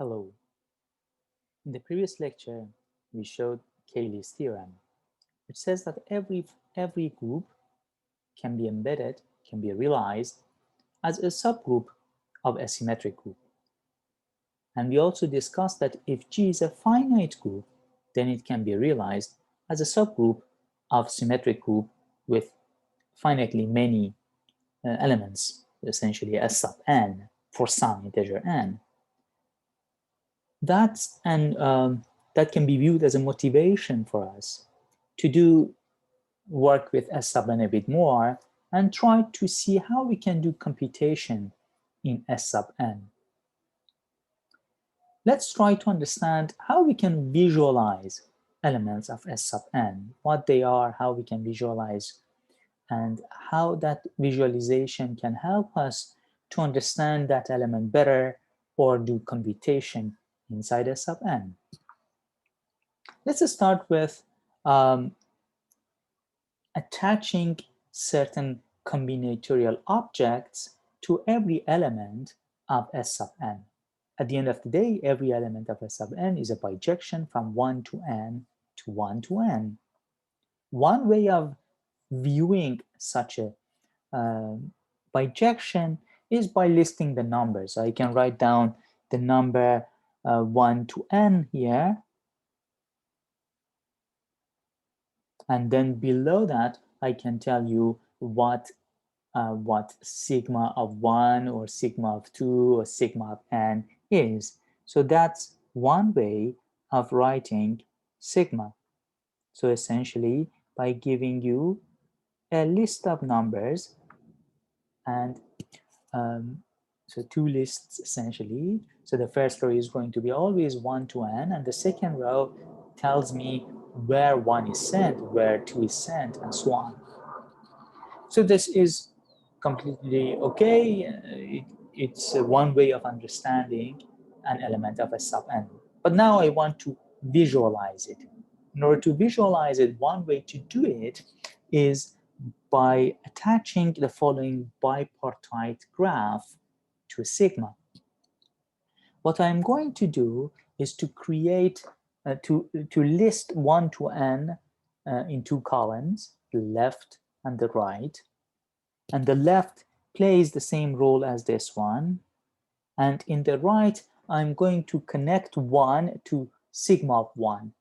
Hello. In the previous lecture, we showed Cayley's theorem. It says that every group can be embedded, can be realized as a subgroup of a symmetric group. And we also discussed that if G is a finite group, then it can be realized as a subgroup of symmetric group with finitely many elements, essentially S sub n for some integer n. That can be viewed as a motivation for us to do work with S sub n a bit more and try to see how we can do computation in S sub n. Let's try to understand how we can visualize elements of S sub n, what they are, how we can visualize, and how that visualization can help us to understand that element better or do computation inside S sub n. Let's start with attaching certain combinatorial objects to every element of S sub n. At the end of the day, every element of S sub n is a bijection from 1 to n to 1 to n. One way of viewing such a bijection is by listing the numbers. So I can write down the number 1 to n here. And then below that, I can tell you what sigma of 1 or sigma of 2 or sigma of n is. So that's one way of writing sigma. So essentially, by giving you a list of numbers and so two lists essentially. So the first row is going to be always 1 to n, and the second row tells me where 1 is sent, where 2 is sent, and so on. So this is completely okay. It's one way of understanding an element of a sub n. But now I want to visualize it. In order to visualize it, one way to do it is by attaching the following bipartite graph to sigma. What I'm going to do is to create, to list 1 to n in two columns, the left and the right. And the left plays the same role as this one. And in the right, I'm going to connect 1 to sigma of 1.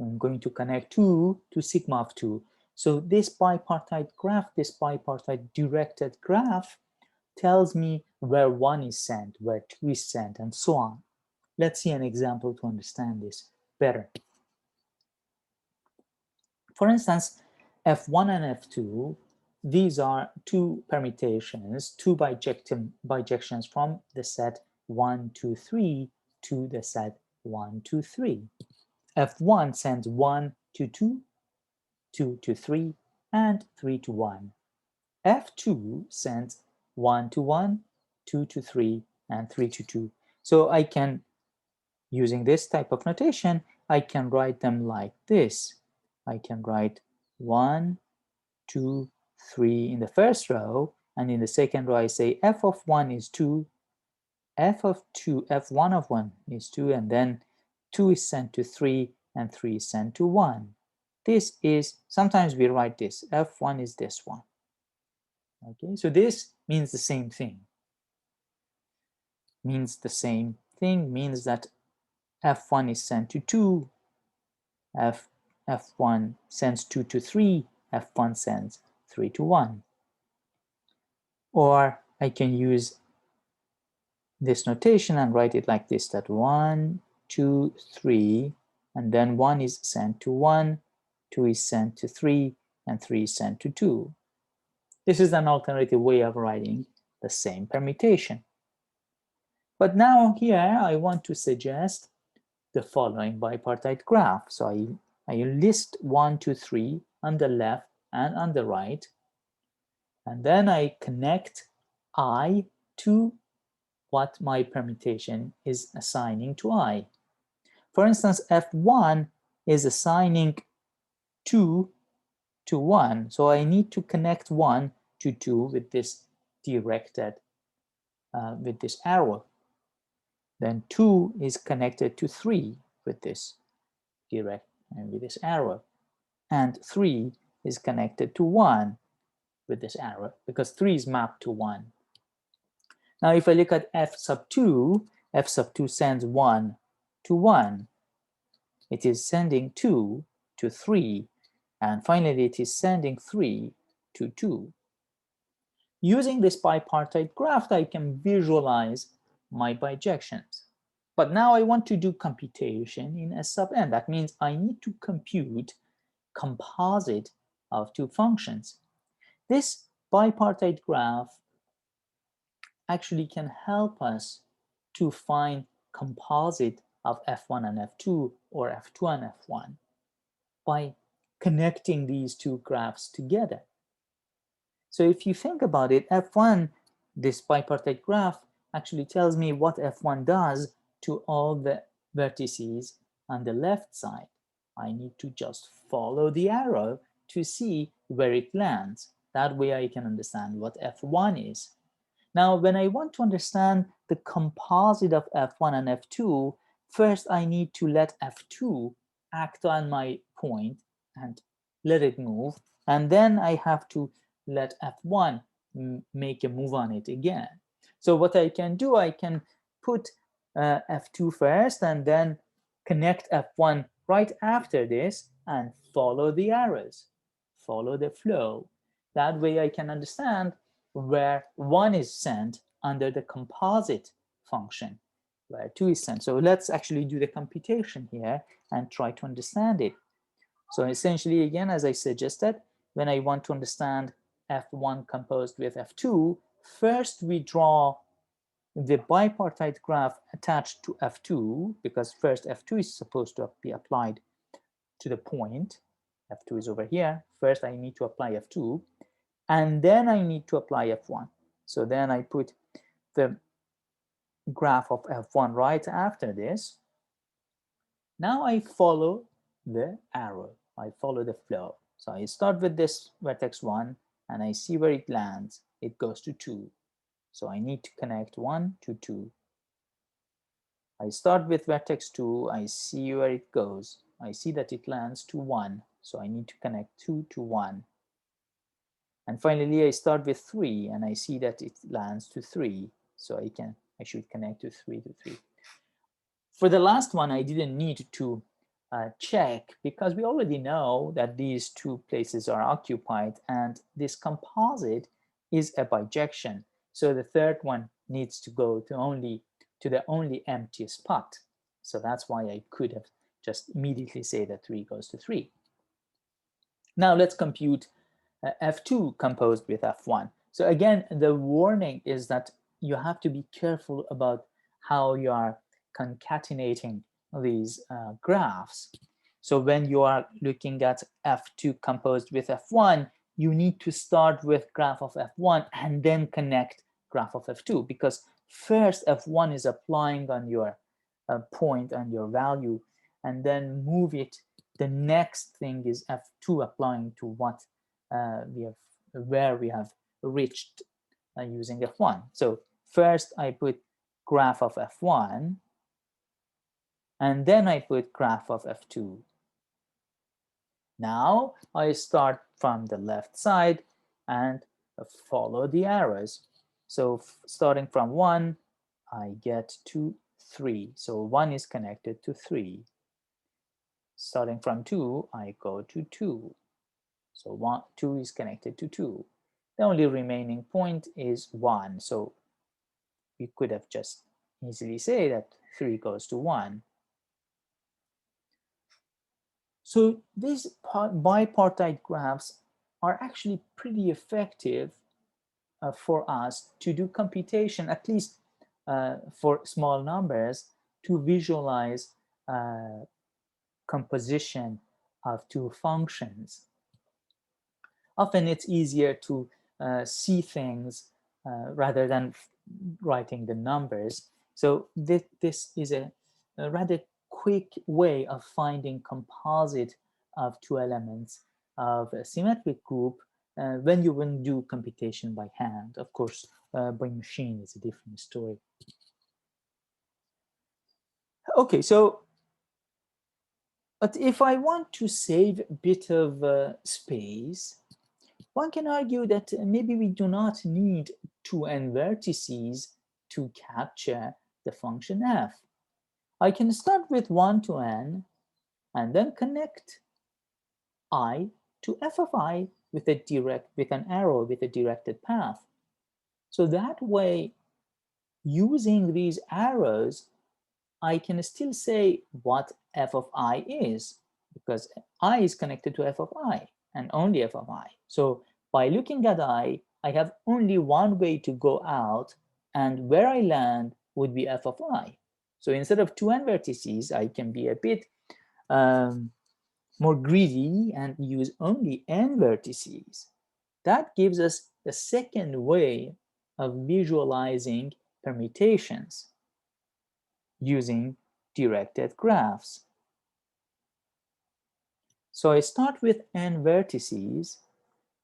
I'm going to connect 2 to sigma of 2. So this bipartite graph, this bipartite directed graph, tells me where 1 is sent, where 2 is sent, and so on. Let's see an example to understand this better. For instance, F1 and F2, these are two permutations, two bijections from the set 1, 2, 3 to the set 1, 2, 3. F1 sends 1 to 2, 2 to 3, and 3 to 1. F2 sends 1 to 1, 2 to 3, and 3 to 2. So I can, using this type of notation, I can write them like this. I can write 1, 2, 3 in the first row, and in the second row I say f of 1 is 2, f1 of 1 is 2, and then 2 is sent to 3, and 3 is sent to 1. This is, sometimes we write this, f1 is this one. Okay, so this means the same thing. Means that f1 is sent to 2, f1 sends 2 to 3, f1 sends 3 to 1. Or I can use this notation and write it like this, that 1, 2, 3, and then 1 is sent to 1, 2 is sent to 3, and 3 is sent to 2. This is an alternative way of writing the same permutation. But now here I want to suggest the following bipartite graph. So I list 1, 2, 3 on the left and on the right, and then I connect I to what my permutation is assigning to I. For instance, F1 is assigning 2 to 1, so I need to connect 1 to 2 with this directed, with this arrow. Then 2 is connected to 3 with this direct and with this arrow. And 3 is connected to 1 with this arrow because 3 is mapped to 1. Now if I look at f sub 2, f sub 2 sends 1 to 1. It is sending 2 to 3. And finally, it is sending 3 to 2. Using this bipartite graph, I can visualize my bijections. But now I want to do computation in S sub n. That means I need to compute composite of two functions. This bipartite graph actually can help us to find composite of f1 and f2 or f2 and f1 by connecting these two graphs together. So if you think about it, f1, this bipartite graph, actually tells me what f1 does to all the vertices on the left side. I need to just follow the arrow to see where it lands. That way I can understand what f1 is. Now, when I want to understand the composite of f1 and f2, first I need to let f2 act on my point and let it move. And then I have to let f1 make a move on it again. So what I can do, I can put f2 first and then connect f1 right after this and follow the arrows, follow the flow. That way I can understand where 1 is sent under the composite function, where 2 is sent. So let's actually do the computation here and try to understand it. So essentially, again, as I suggested, when I want to understand f1 composed with f2, first we draw the bipartite graph attached to f2, because first f2 is supposed to be applied to the point. f2 is over here. First, I need to apply f2, and then I need to apply f1. So then I put the graph of f1 right after this. Now I follow the arrow. I follow the flow. So I start with this vertex 1, and I see where it lands. It goes to 2. So I need to connect 1 to 2. I start with vertex 2. I see where it goes. I see that it lands to 1. So I need to connect 2 to 1. And finally, I start with 3, and I see that it lands to 3. So I should connect to 3 to 3. For the last one, I didn't need to check because we already know that these two places are occupied, and this composite is a bijection. So the third one needs to go to the only empty spot. So that's why I could have just immediately say that 3 goes to 3. Now let's compute f2 composed with f1. So again, the warning is that you have to be careful about how you are concatenating these graphs. So when you are looking at f2 composed with f1, you need to start with graph of f1 and then connect graph of f2, because first f1 is applying on your point and your value, and then move it. The next thing is f2 applying to what where we have reached using f1. So first I put graph of f1, and then I put graph of f2. Now I start from the left side and follow the arrows. So starting from 1, I get to 3. So 1 is connected to 3. Starting from 2, I go to 2. So 2 is connected to 2. The only remaining point is 1. So we could have just easily say that 3 goes to 1. So these bipartite graphs are actually pretty effective for us to do computation, at least for small numbers, to visualize composition of two functions. Often it's easier to see things rather than writing the numbers. So this is a rather quick way of finding composite of two elements of a symmetric group when you wouldn't do computation by hand. Of course, by machine is a different story. Okay, so but if I want to save a bit of space, one can argue that maybe we do not need 2n vertices to capture the function f. I can start with 1 to n and then connect I to f of I with an arrow with a directed path. So that way, using these arrows, I can still say what f of I is, because I is connected to f of I and only f of I. So by looking at I have only one way to go out, and where I land would be f of I. So instead of 2n vertices, I can be a bit more greedy and use only n vertices. That gives us the second way of visualizing permutations using directed graphs. So I start with n vertices.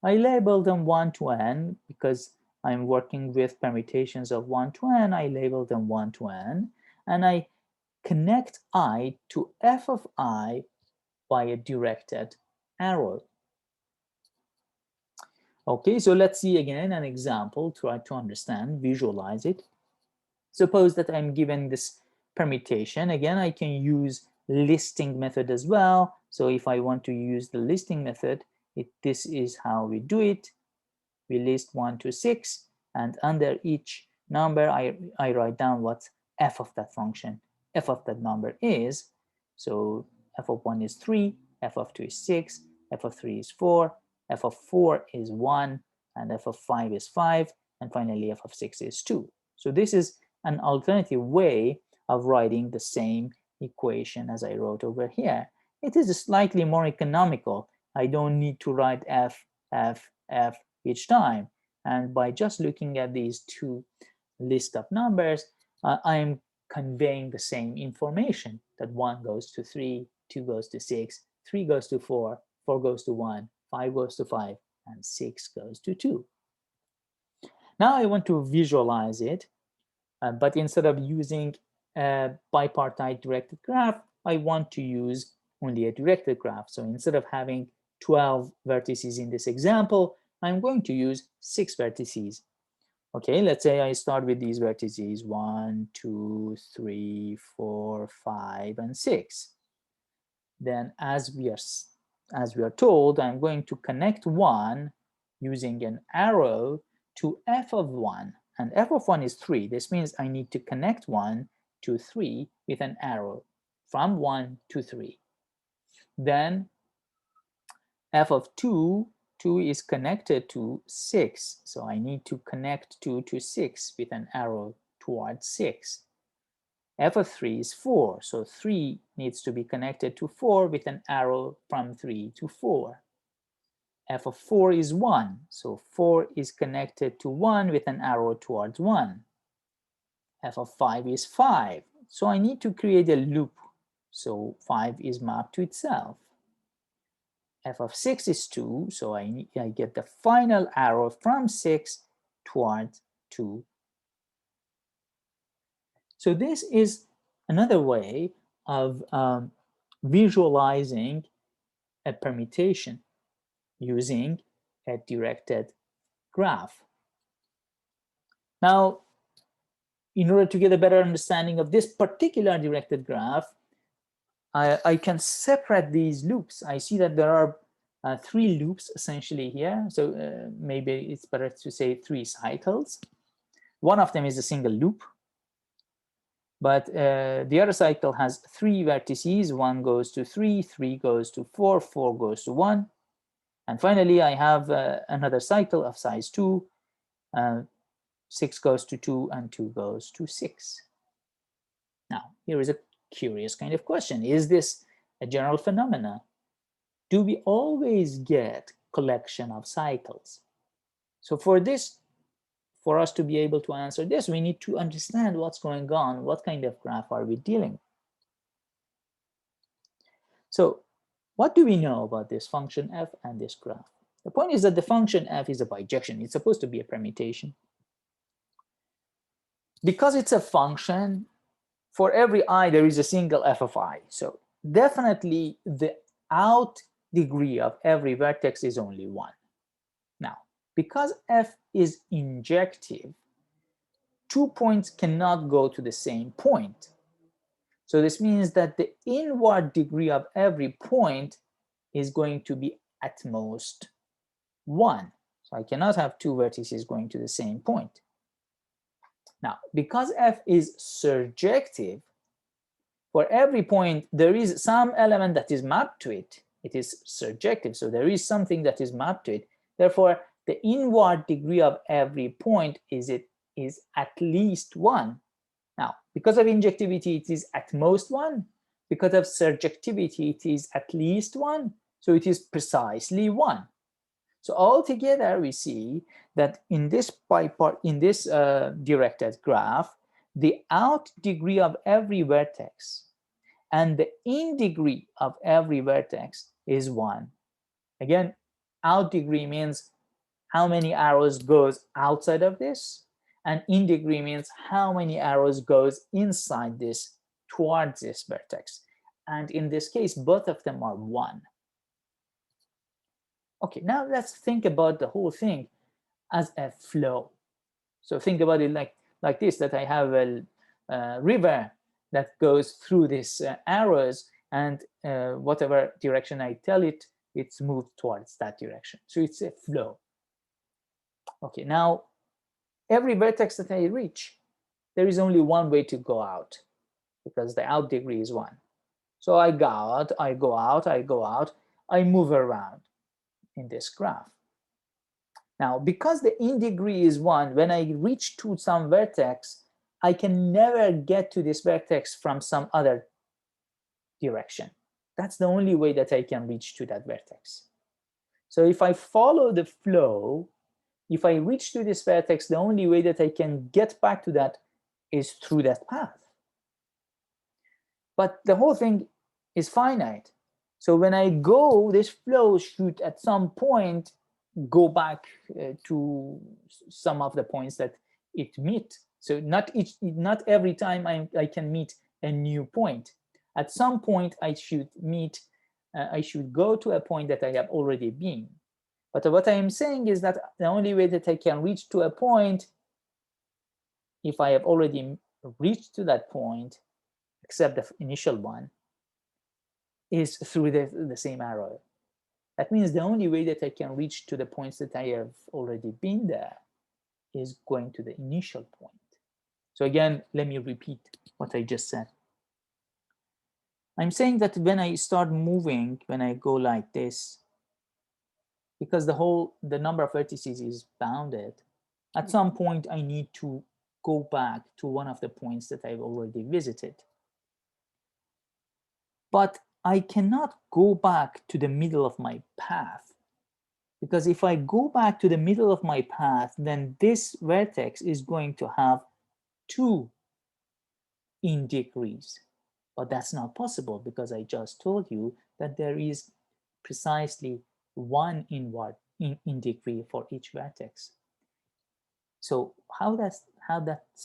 I label them 1 to n because I'm working with permutations of 1 to n. I label them 1 to n, and I connect I to f of I by a directed arrow. Okay, so let's see again an example, try to understand, visualize it. Suppose that I'm given this permutation. Again, I can use listing method as well. So if I want to use the listing method, this is how we do it. We list 1 to 6, and under each number, I write down what f of that function, f of that number is. So f of 1 is 3, f of 2 is 6, f of 3 is 4, f of 4 is 1, and f of 5 is 5, and finally f of 6 is 2. So this is an alternative way of writing the same equation as I wrote over here. It is slightly more economical. I don't need to write f, f, f each time. And by just looking at these two lists of numbers, I am conveying the same information, that 1 goes to 3, 2 goes to 6, 3 goes to 4, 4 goes to 1, 5 goes to 5, and 6 goes to 2. Now I want to visualize it, but instead of using a bipartite directed graph, I want to use only a directed graph. So instead of having 12 vertices in this example, I'm going to use 6 vertices. Okay, let's say I start with these vertices 1, 2, 3, 4, 5, and 6. Then as we are told, I'm going to connect 1 using an arrow to f of 1, and f of 1 is 3. This means I need to connect 1 to 3 with an arrow from 1 to 3. Then f of 2 is connected to 6, so I need to connect 2 to 6 with an arrow towards 6. f of 3 is 4, so 3 needs to be connected to 4 with an arrow from 3 to 4. f of 4 is 1, so 4 is connected to 1 with an arrow towards 1. f of 5 is 5, so I need to create a loop, so 5 is mapped to itself. f of 6 is 2, so I get the final arrow from 6 towards 2. So this is another way of visualizing a permutation using a directed graph. Now, in order to get a better understanding of this particular directed graph, I can separate these loops. I see that there are 3 loops essentially here. So maybe it's better to say 3 cycles. One of them is a single loop, but the other cycle has 3 vertices. 1 goes to 3, 3 goes to 4, 4 goes to 1. And finally, I have another cycle of size 2. 6 goes to 2, and 2 goes to 6. Now, here is a curious kind of question. Is this a general phenomena? Do we always get collection of cycles? So for us to be able to answer this, we need to understand what's going on. What kind of graph are we dealing with? So what do we know about this function f and this graph? The point is that the function f is a bijection. It's supposed to be a permutation. Because it's a function, for every I, there is a single f of I. So definitely the out degree of every vertex is only 1. Now, because f is injective, 2 points cannot go to the same point. So this means that the inward degree of every point is going to be at most 1. So I cannot have 2 vertices going to the same point. Now, because f is surjective, for every point, there is some element that is mapped to it. It is surjective, so there is something that is mapped to it. Therefore, the inward degree of every point is at least 1. Now, because of injectivity, it is at most 1. Because of surjectivity, it is at least 1. So it is precisely 1. So altogether, we see that in this directed graph, the out degree of every vertex and the in degree of every vertex is 1. Again, out degree means how many arrows goes outside of this, and in degree means how many arrows goes inside this towards this vertex. And in this case, both of them are 1. Okay, now let's think about the whole thing as a flow. So think about it like this, that I have a river that goes through these arrows, and whatever direction I tell it, it's moved towards that direction. So it's a flow. Okay, now every vertex that I reach, there is only one way to go out, because the out degree is 1. So I go out, I go out, I go out, I move around in this graph. Now, because the in degree is 1, when I reach to some vertex, I can never get to this vertex from some other direction. That's the only way that I can reach to that vertex. So if I follow the flow, if I reach to this vertex, the only way that I can get back to that is through that path. But the whole thing is finite. So when I go, this flow should at some point go back to some of the points that it meet. So not every time I can meet a new point. At some point I should go to a point that I have already been. But what I am saying is that the only way that I can reach to a point, if I have already reached to that point, except the initial one, is through the same arrow. That means the only way that I can reach to the points that I have already been there is going to the initial point. So again, let me repeat what I just said. I'm saying that when I start moving, when I go like this, because the number of vertices is bounded, at some point I need to go back to one of the points that I've already visited. But I cannot go back to the middle of my path, because if I go back to the middle of my path, then this vertex is going to have 2 in degrees. But that's not possible, because I just told you that there is precisely 1 in degree for each vertex. So how that's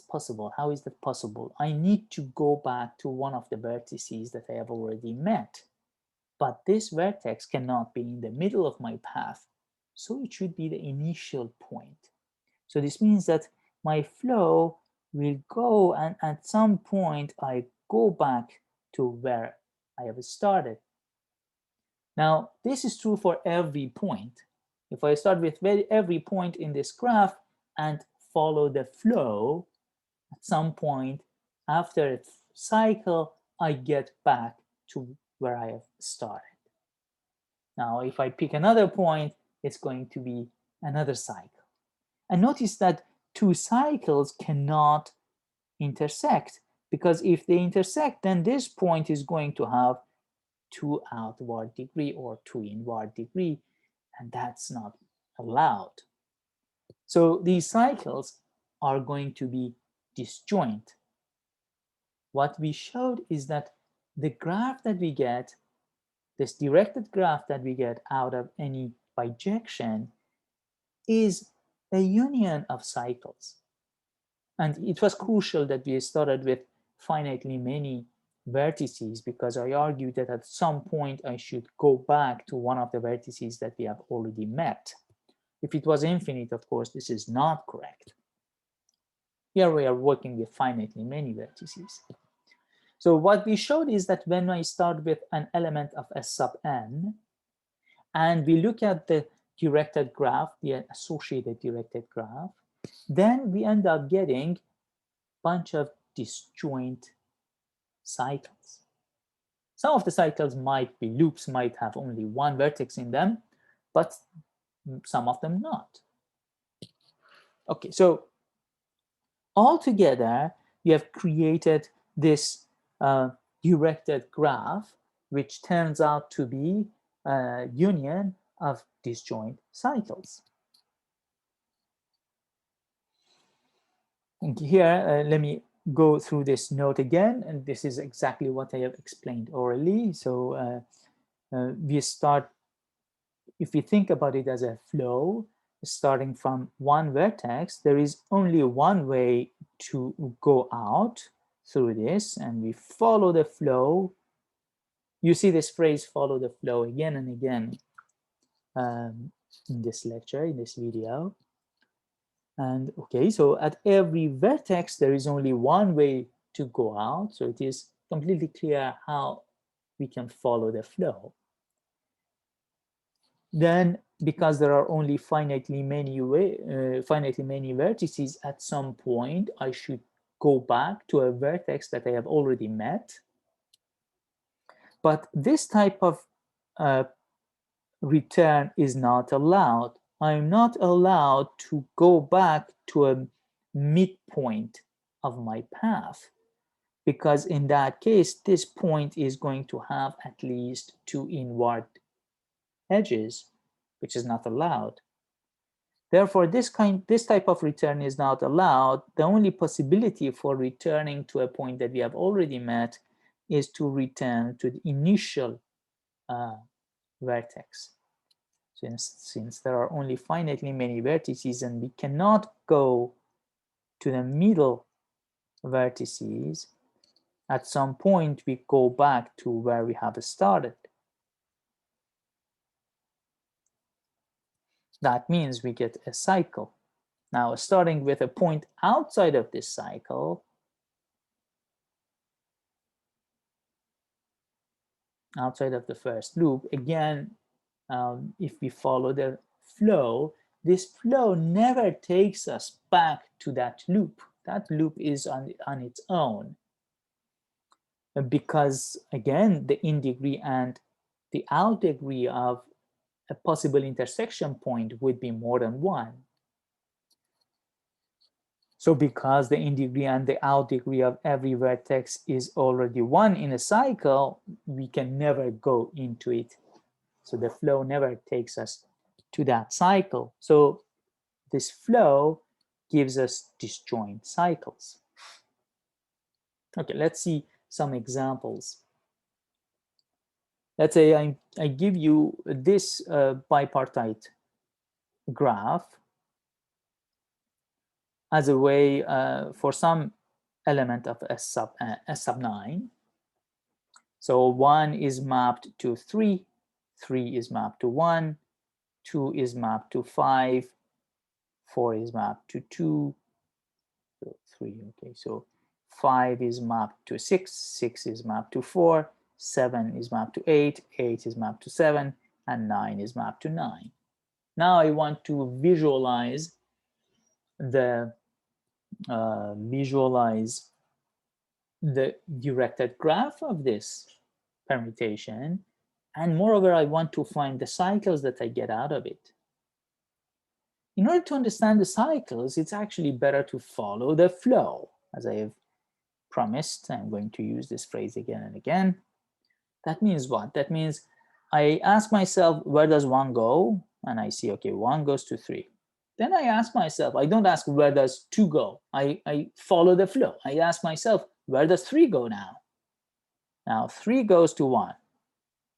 possible? How is that possible? I need to go back to one of the vertices that I have already met. But this vertex cannot be in the middle of my path, so it should be the initial point. So this means that my flow will go, and at some point I go back to where I have started. Now, this is true for every point. If I start with every point in this graph and follow the flow, at some point after a cycle, I get back to where I have started. Now, if I pick another point, it's going to be another cycle. And notice that 2 cycles cannot intersect, because if they intersect, then this point is going to have 2 outward degree or 2 inward degree, and that's not allowed. So these cycles are going to be disjoint. What we showed is that the graph that we get, this directed graph that we get out of any bijection, is a union of cycles. And it was crucial that we started with finitely many vertices because I argued that at some point I should go back to one of the vertices that we have already met. If it was infinite, of course, this is not correct. Here we are working with finitely many vertices. So what we showed is that when I start with an element of S sub n, and we look at the directed graph, the associated directed graph, then we end up getting a bunch of disjoint cycles. Some of the cycles might be loops, might have only one vertex in them, but some of them not. Okay, so altogether, we have created this directed graph, which turns out to be a union of disjoint cycles. And here, let me go through this note again, and this is exactly what I have explained orally. So we start, if we think about it as a flow, starting from one vertex, there is only one way to go out through this, and we follow the flow. You see this phrase, follow the flow, again and again in this lecture, in this video. And okay, so at every vertex, there is only one way to go out. So it is completely clear how we can follow the flow. Then, because there are only finitely many vertices, at some point, I should go back to a vertex that I have already met. But this type of return is not allowed. I'm not allowed to go back to a midpoint of my path, because in that case, this point is going to have at least two inward edges, which is not allowed. Therefore, this type of return is not allowed. The only possibility for returning to a point that we have already met is to return to the initial vertex. Since there are only finitely many vertices and we cannot go to the middle vertices, at some point we go back to where we have started. That means we get a cycle. Now, starting with a point outside of this cycle, outside of the first loop, again, if we follow the flow, this flow never takes us back to that loop. That loop is on its own. Because, again, the in degree and the out degree of a possible intersection point would be more than one. So because the in degree and the out degree of every vertex is already one in a cycle, we can never go into it. So the flow never takes us to that cycle. So this flow gives us disjoint cycles. Okay, let's see some examples. Let's say I give you this bipartite graph as a way for some element of S sub 9. So 1 is mapped to 3, 3 is mapped to 1, 2 is mapped to 5, 4 is mapped to 2, so 3, okay, so 5 is mapped to 6, 6 is mapped to 4, 7 is mapped to 8, 8 is mapped to 7, and 9 is mapped to 9. Now I want to visualize the directed graph of this permutation, and moreover, I want to find the cycles that I get out of it. In order to understand the cycles, it's actually better to follow the flow. As I have promised, I'm going to use this phrase again and again. That means what? That means I ask myself, where does 1 go? And I see, okay, 1 goes to 3. Then I ask myself, I don't ask where does 2 go. I follow the flow. I ask myself, where does 3 go now? Now 3 goes to 1.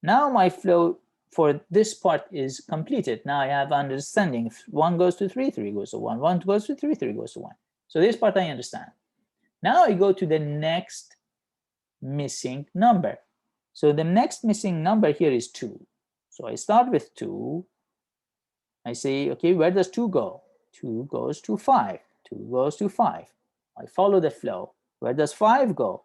Now my flow for this part is completed. Now I have understanding. If 1 goes to 3, 3 goes to 1. 1 goes to 3, 3 goes to 1. So this part I understand. Now I go to the next missing number. So the next missing number here is 2. So I start with 2. I say, okay, where does 2 go? 2 goes to 5. 2 goes to 5. I follow the flow. Where does 5 go?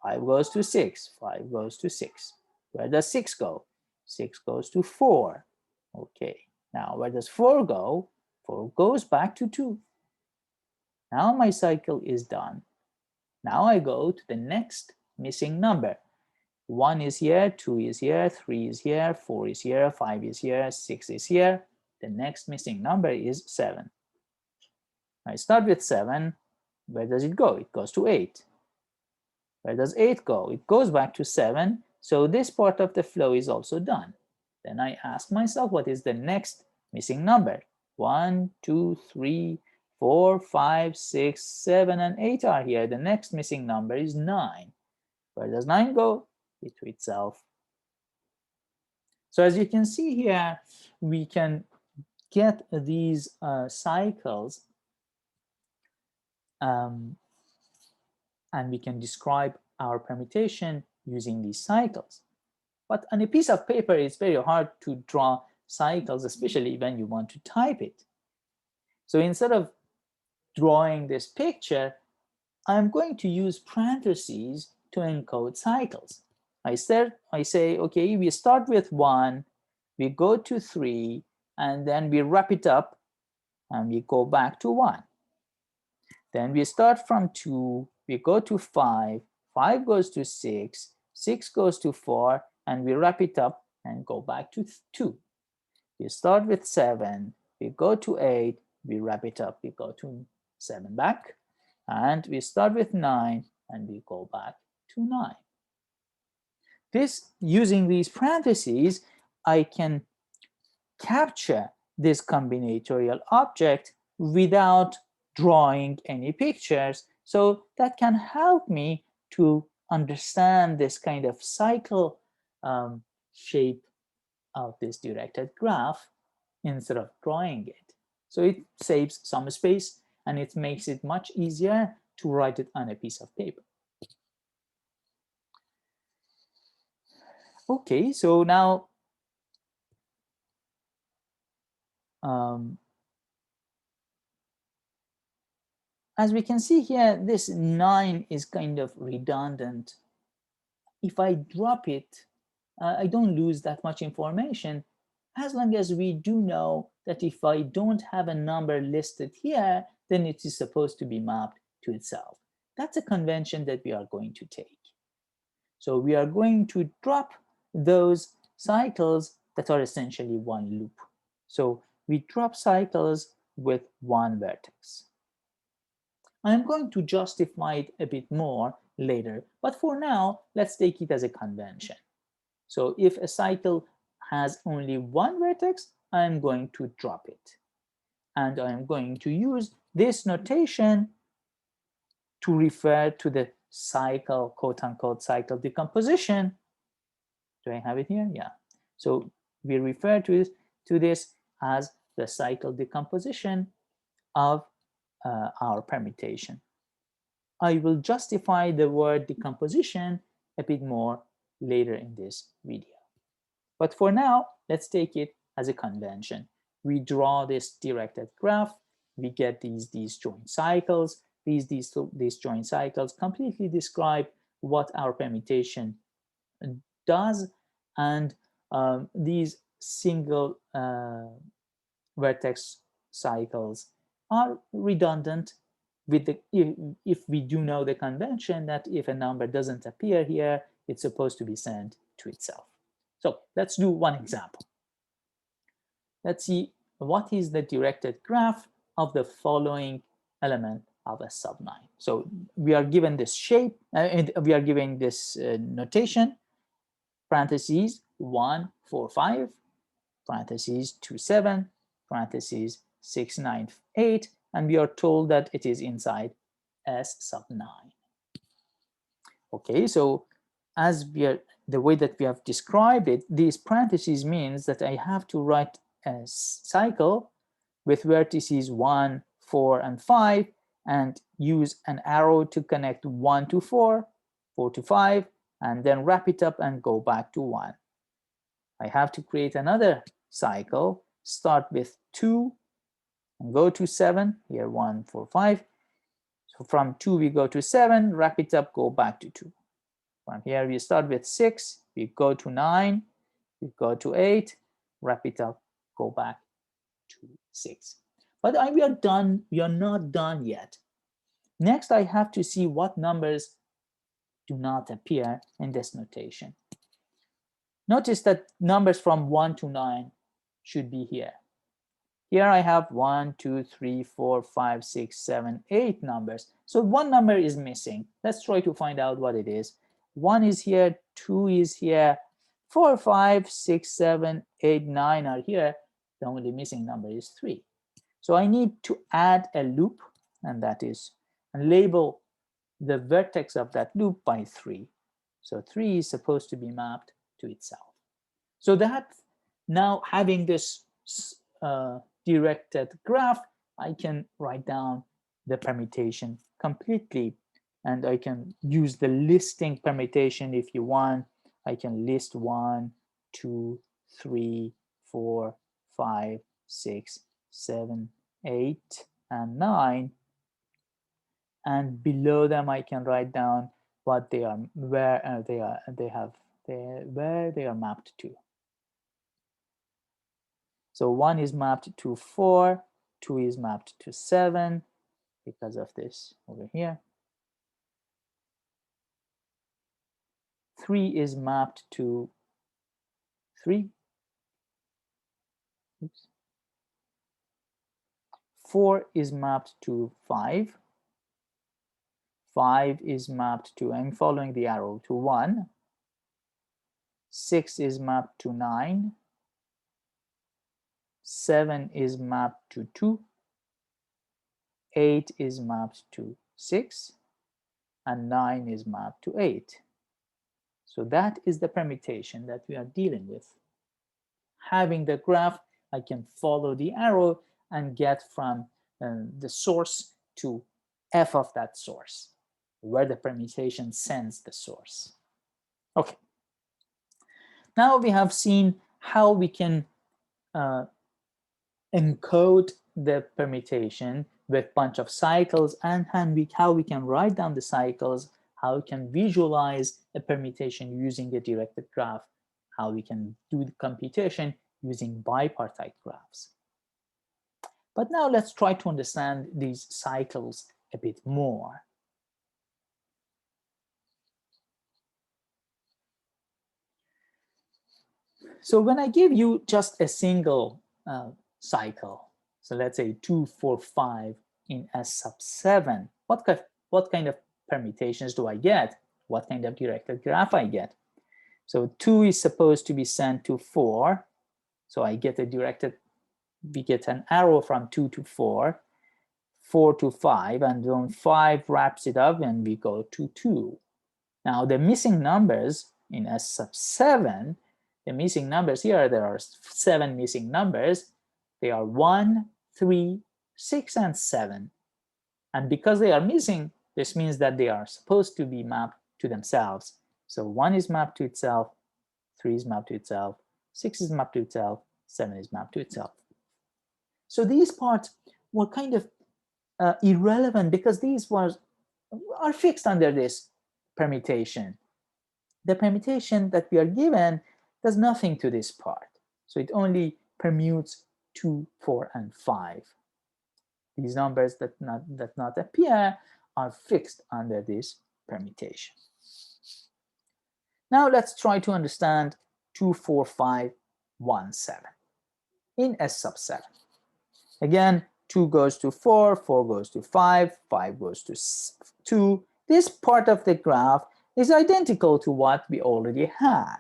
5 goes to 6. 5 goes to 6. Where does 6 go? 6 goes to 4. Okay, now where does 4 go? 4 goes back to 2. Now my cycle is done. Now I go to the next missing number. 1 is here, 2 is here, 3 is here, 4 is here, 5 is here, 6 is here. The next missing number is 7. I start with 7. Where does it go? It goes to 8. Where does 8 go? It goes back to 7. So this part of the flow is also done. Then I ask myself, what is the next missing number? 1, 2, 3, 4, 5, 6, 7, and 8 are here. The next missing number is 9. Where does 9 go? It to itself. So as you can see here, we can get these cycles and we can describe our permutation using these cycles. But on a piece of paper, it's very hard to draw cycles, especially when you want to type it. So instead of drawing this picture, I'm going to use parentheses to encode cycles. I say, okay, we start with 1, we go to 3, and then we wrap it up, and we go back to 1. Then we start from 2, we go to 5, 5 goes to 6, 6 goes to 4, and we wrap it up and go back to 2. We start with 7, we go to 8, we wrap it up, we go to 7 back, and we start with 9, and we go back to 9. Using these parentheses, I can capture this combinatorial object without drawing any pictures. So that can help me to understand this kind of cycle shape of this directed graph instead of drawing it. So it saves some space and it makes it much easier to write it on a piece of paper. Okay, so now as we can see here, this 9 is kind of redundant. If I drop it, I don't lose that much information, as long as we do know that if I don't have a number listed here, then it is supposed to be mapped to itself. That's a convention that we are going to take. So we are going to drop those cycles that are essentially one loop. So we drop cycles with one vertex. I'm going to justify it a bit more later, but for now, let's take it as a convention. So if a cycle has only one vertex, I'm going to drop it. And I'm going to use this notation to refer to the cycle, quote-unquote, cycle decomposition. Do I have it here? Yeah. So we refer to this as the cycle decomposition of our permutation. I will justify the word decomposition a bit more later in this video. But for now, let's take it as a convention. We draw this directed graph, we get these joint cycles. These joint cycles completely describe what our permutation does, and these single vertex cycles are redundant with if we do know the convention that if a number doesn't appear here, it's supposed to be sent to itself. So let's do one example. Let's see what is the directed graph of the following element of a sub-9. So we are given this shape, and we are given this notation, parentheses 1, 4, 5, parentheses 2, 7, parentheses 6, 9, 8, and we are told that it is inside S sub 9. Okay, so as the way that we have described it, these parentheses means that I have to write a cycle with vertices 1, 4, and 5, and use an arrow to connect 1 to 4, 4 to 5, and then wrap it up and go back to 1. I have to create another cycle, start with 2 and go to 7. Here 1, 4, 5. So from 2 we go to 7, wrap it up, go back to 2. From here we start with 6, we go to 9, we go to 8, wrap it up, go back to 6. But we are done. We are not done yet. Next, I have to see what numbers do not appear in this notation. Notice that numbers from 1 to 9 should be here. Here I have 1, 2, 3, 4, 5, 6, 7, 8 numbers. So one number is missing. Let's try to find out what it is. 1 is here, 2 is here, 4, 5, 6, 7, 8, 9 are here. The only missing number is 3. So I need to add a loop, and that is, and label the vertex of that loop by 3. So 3 is supposed to be mapped to itself. So that now, having this directed graph, I can write down the permutation completely, and I can use the listing permutation if you want. I can list 1, 2, 3, 4, 5, 6, 7, 8, and 9. And below them, I can write down what they are, where they are mapped to. So 1 is mapped to 4, 2 is mapped to 7 because of this over here. 3 is mapped to 3. Oops. 4 is mapped to 5. 5 is mapped to, I'm following the arrow, to 1. 6 is mapped to 9. 7 is mapped to 2. 8 is mapped to 6. And 9 is mapped to 8. So that is the permutation that we are dealing with. Having the graph, I can follow the arrow and get from the source to f of that source, where the permutation sends the source. Okay. Now we have seen how we can encode the permutation with a bunch of cycles, and how we can write down the cycles, how we can visualize a permutation using a directed graph, how we can do the computation using bipartite graphs. But now let's try to understand these cycles a bit more. So when I give you just a single cycle, so let's say 2, 4, 5 in S sub 7, what kind of permutations do I get? What kind of directed graph I get? So 2 is supposed to be sent to 4. So I get we get an arrow from 2 to 4, 4 to 5, and then 5 wraps it up and we go to 2. Now the missing numbers in S sub 7, the missing numbers here, there are 7 missing numbers. They are 1, 3, 6, and 7. And because they are missing, this means that they are supposed to be mapped to themselves. So 1 is mapped to itself, 3 is mapped to itself, 6 is mapped to itself, 7 is mapped to itself. So these parts were kind of irrelevant because these are fixed under this permutation. The permutation that we are given does nothing to this part. So it only permutes 2, 4, and 5. These numbers that not appear are fixed under this permutation. Now let's try to understand 2, 4, 5, 1, 7 in S sub 7. Again, 2 goes to 4, 4 goes to 5, 5 goes to 2. This part of the graph is identical to what we already had.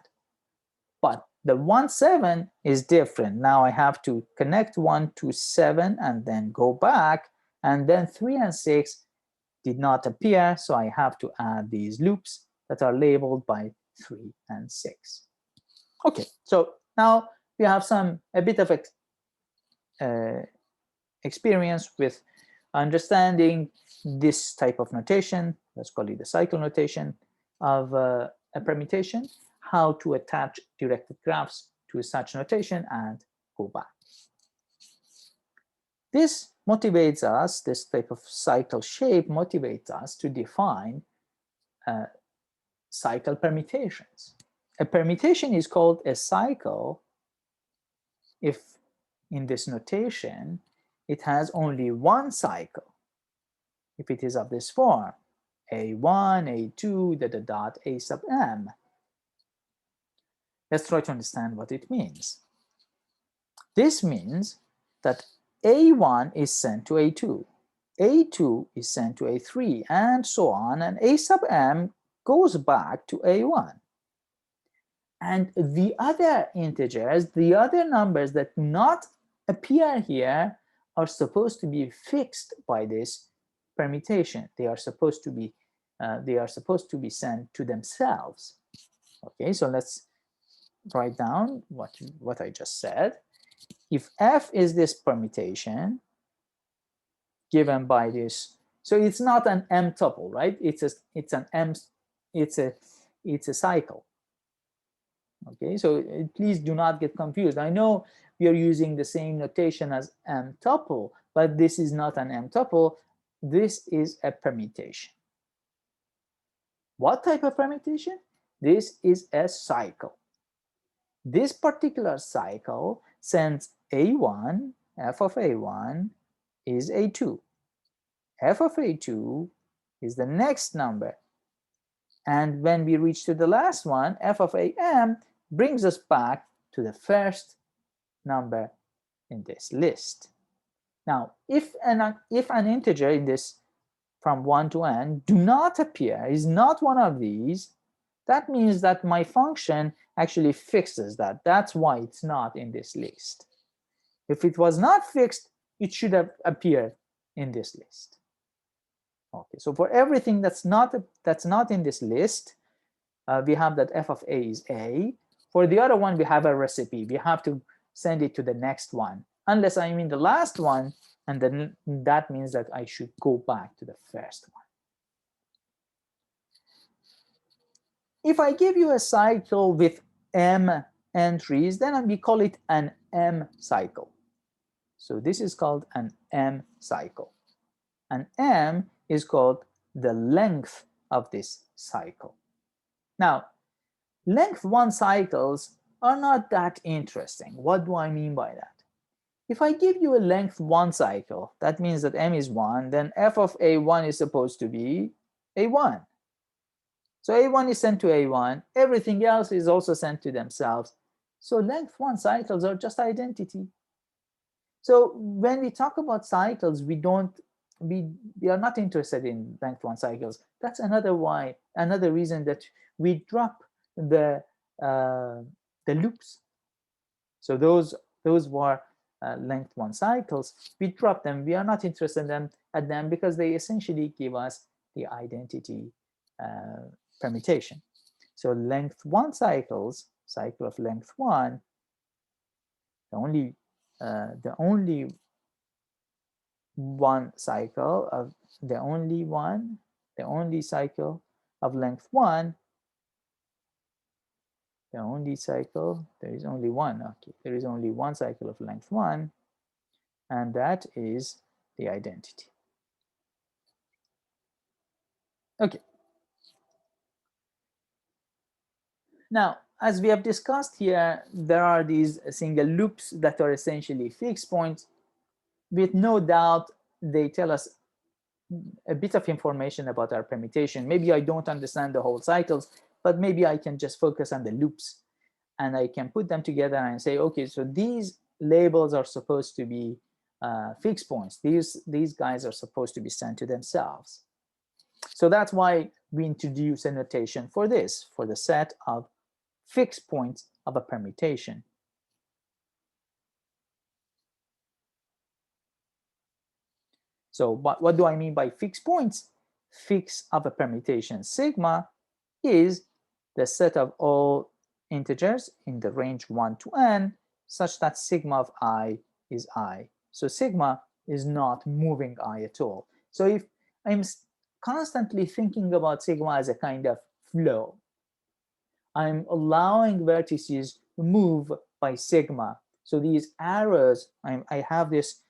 But the 1, 7 is different. Now I have to connect 1 to 7 and then go back. And then 3 and 6 did not appear. So I have to add these loops that are labeled by 3 and 6. Okay, so now we have a bit of experience with understanding this type of notation. Let's call it the cycle notation of a permutation, how to attach directed graphs to such notation, and go back. This motivates us, this type of cycle shape motivates us to define cycle permutations. A permutation is called a cycle if in this notation it has only one cycle. If it is of this form, A1, A2, ... A sub m. Let's try to understand what it means. This means that A1 is sent to A2, A2 is sent to A3, and so on, and A sub m goes back to A1. And the other integers, the other numbers that do not appear here, are supposed to be fixed by this permutation. They are supposed to be sent to themselves. Okay, so let's write down what I just said. If f is this permutation given by this, so it's not an m tuple, right? It's a cycle. Okay, so please do not get confused. I know we are using the same notation as m tuple, but this is not an m tuple. This is a permutation. What type of permutation? This is a cycle. This particular cycle sends A1, f of A1 is A2. F of A2 is the next number. And when we reach to the last one, f of AM brings us back to the first number in this list. Now, if an integer in this from 1 to n do not appear, is not one of these, that means that my function actually fixes that. That's why it's not in this list. If it was not fixed, it should have appeared in this list. Okay, so for everything that's not in this list, we have that f of a is a. For the other one, we have a recipe. We have to send it to the next one, unless I'm in the last one, and then that means that I should go back to the first one. If I give you a cycle with m entries, then we call it an m cycle. So this is called an m cycle. An m is called the length of this cycle. Now, length 1 cycles are not that interesting. What do I mean by that? If I give you a length 1 cycle, that means that m is 1, then f of a1 is supposed to be a1. So a1 is sent to a1, everything else is also sent to themselves. So length 1 cycles are just identity. So when we talk about cycles, we are not interested in length 1 cycles. That's another reason that we drop the loops. So those were length 1 cycles. We drop them. We are not interested in them because they essentially give us the identity permutation. So length 1 cycles, cycle of length 1, the only one cycle of the only cycle of length 1, there is only one. Okay, there is only one cycle of length 1, and that is the identity. Okay. Now, as we have discussed here, there are these single loops that are essentially fixed points. With no doubt, they tell us a bit of information about our permutation. Maybe I don't understand the whole cycles, but maybe I can just focus on the loops and I can put them together and say, okay, so these labels are supposed to be fixed points. These guys are supposed to be sent to themselves. So that's why we introduce a notation for this, for the set of fixed points of a permutation. So what do I mean by fixed points? Fix of a permutation sigma is the set of all integers in the range 1 to n such that sigma of I is I. So sigma is not moving I at all. So if I'm constantly thinking about sigma as a kind of flow, I'm allowing vertices to move by sigma. So these arrows, I have this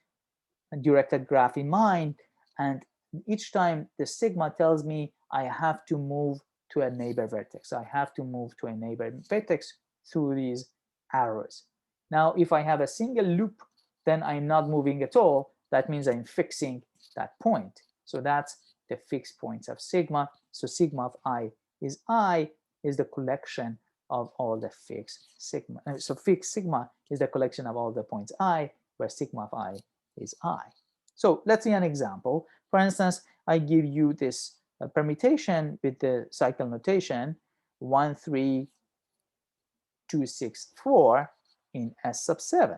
directed graph in mind, and each time the sigma tells me I have to move to a neighbor vertex. I have to move to a neighbor vertex through these arrows. Now, if I have a single loop, then I'm not moving at all. That means I'm fixing that point. So that's the fixed points of sigma. So sigma of I is the collection of all the fixed sigma. So fixed sigma is the collection of all the points I, where sigma of I is I. So let's see an example. For instance, I give you this permutation with the cycle notation 1, 3, 2, 6, 4 in S sub 7.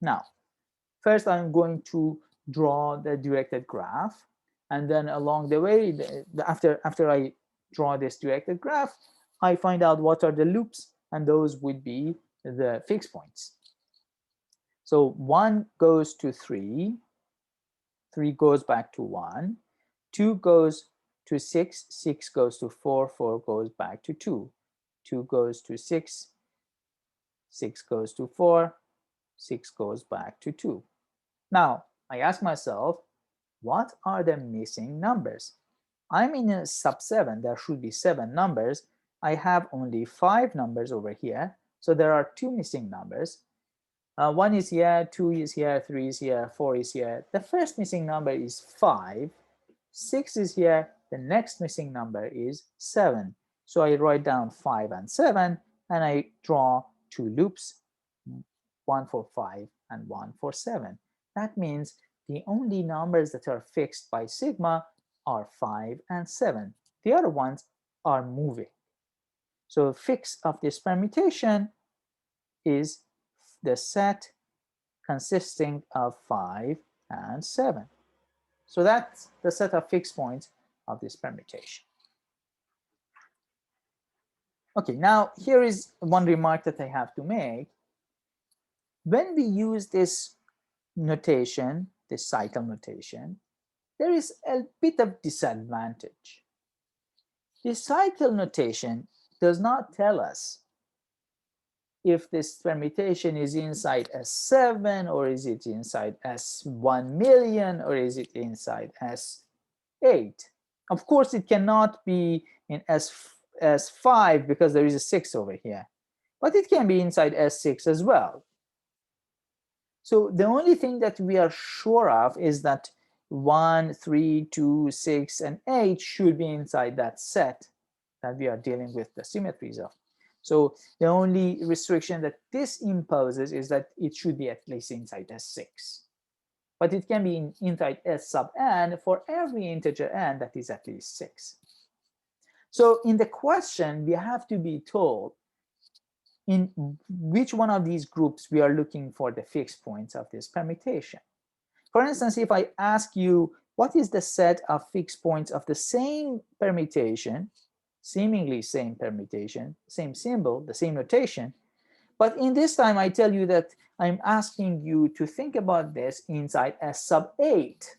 Now, first I'm going to draw the directed graph, and then along the way, after I draw this directed graph, I find out what are the loops, and those would be the fixed points. So 1 goes to 3, 3 goes back to 1, 2 goes to 6, 6 goes to 4, 4 goes back to 2, 2 goes to 6, 6 goes to 4, 6 goes back to 2. Now, I ask myself, what are the missing numbers? I'm in a sub 7, there should be 7 numbers. I have only 5 numbers over here, so there are 2 missing numbers. 1 is here, 2 is here, 3 is here, 4 is here. The first missing number is 5. 6 is here. The next missing number is 7. So I write down 5 and 7, and I draw 2 loops, 1 for 5 and 1 for 7. That means the only numbers that are fixed by sigma are 5 and 7. The other ones are moving. So fix of this permutation is the set consisting of 5 and 7. So that's the set of fixed points of this permutation. Okay, now here is one remark that I have to make. When we use this notation, this cycle notation, there is a bit of disadvantage. The cycle notation does not tell us if this permutation is inside S7, or is it inside S1,000,000, or is it inside S8. Of course, it cannot be in S5 because there is a 6 over here, but it can be inside S6 as well. So the only thing that we are sure of is that 1, 3, 2, 6, and 8 should be inside that set that we are dealing with the symmetries of. So the only restriction that this imposes is that it should be at least inside S6. But it can be inside S sub n for every integer n that is at least 6. So in the question, we have to be told in which one of these groups we are looking for the fixed points of this permutation. For instance, if I ask you, what is the set of fixed points of the same permutation, seemingly same permutation, same symbol, the same notation, but in this time I tell you that I'm asking you to think about this inside S sub 8,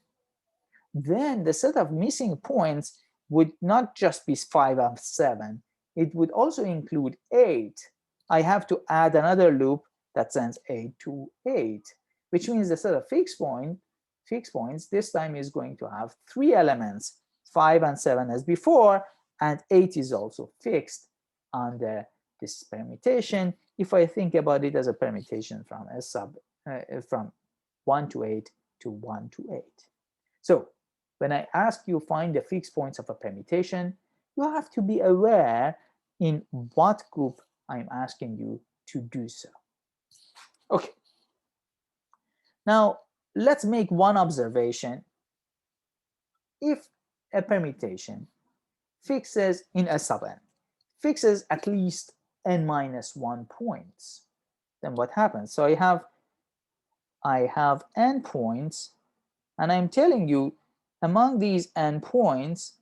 then the set of missing points would not just be 5 and 7, it would also include 8. I have to add another loop that sends 8 to 8, which means the set of fixed points this time is going to have 3 elements, 5 and 7 as before, and 8 is also fixed under this permutation. If I think about it as a permutation from from 1 to 8 to 1 to 8. So when I ask you find the fixed points of a permutation, you have to be aware in what group I'm asking you to do so. Okay. Now let's make one observation. If a permutation fixes in S sub n, fixes at least n minus 1 points, then what happens? So I have n points, and I'm telling you among these n points,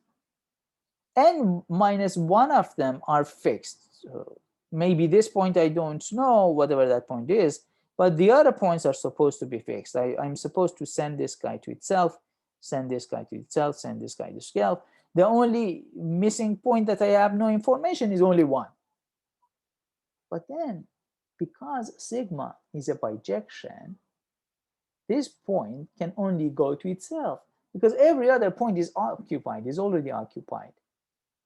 n minus 1 of them are fixed. So maybe this point I don't know, whatever that point is, but the other points are supposed to be fixed. I'm supposed to send this guy to itself, send this guy to itself, send this guy to itself. The only missing point that I have no information is only 1. But then, because sigma is a bijection, this point can only go to itself because every other point is occupied, is already occupied.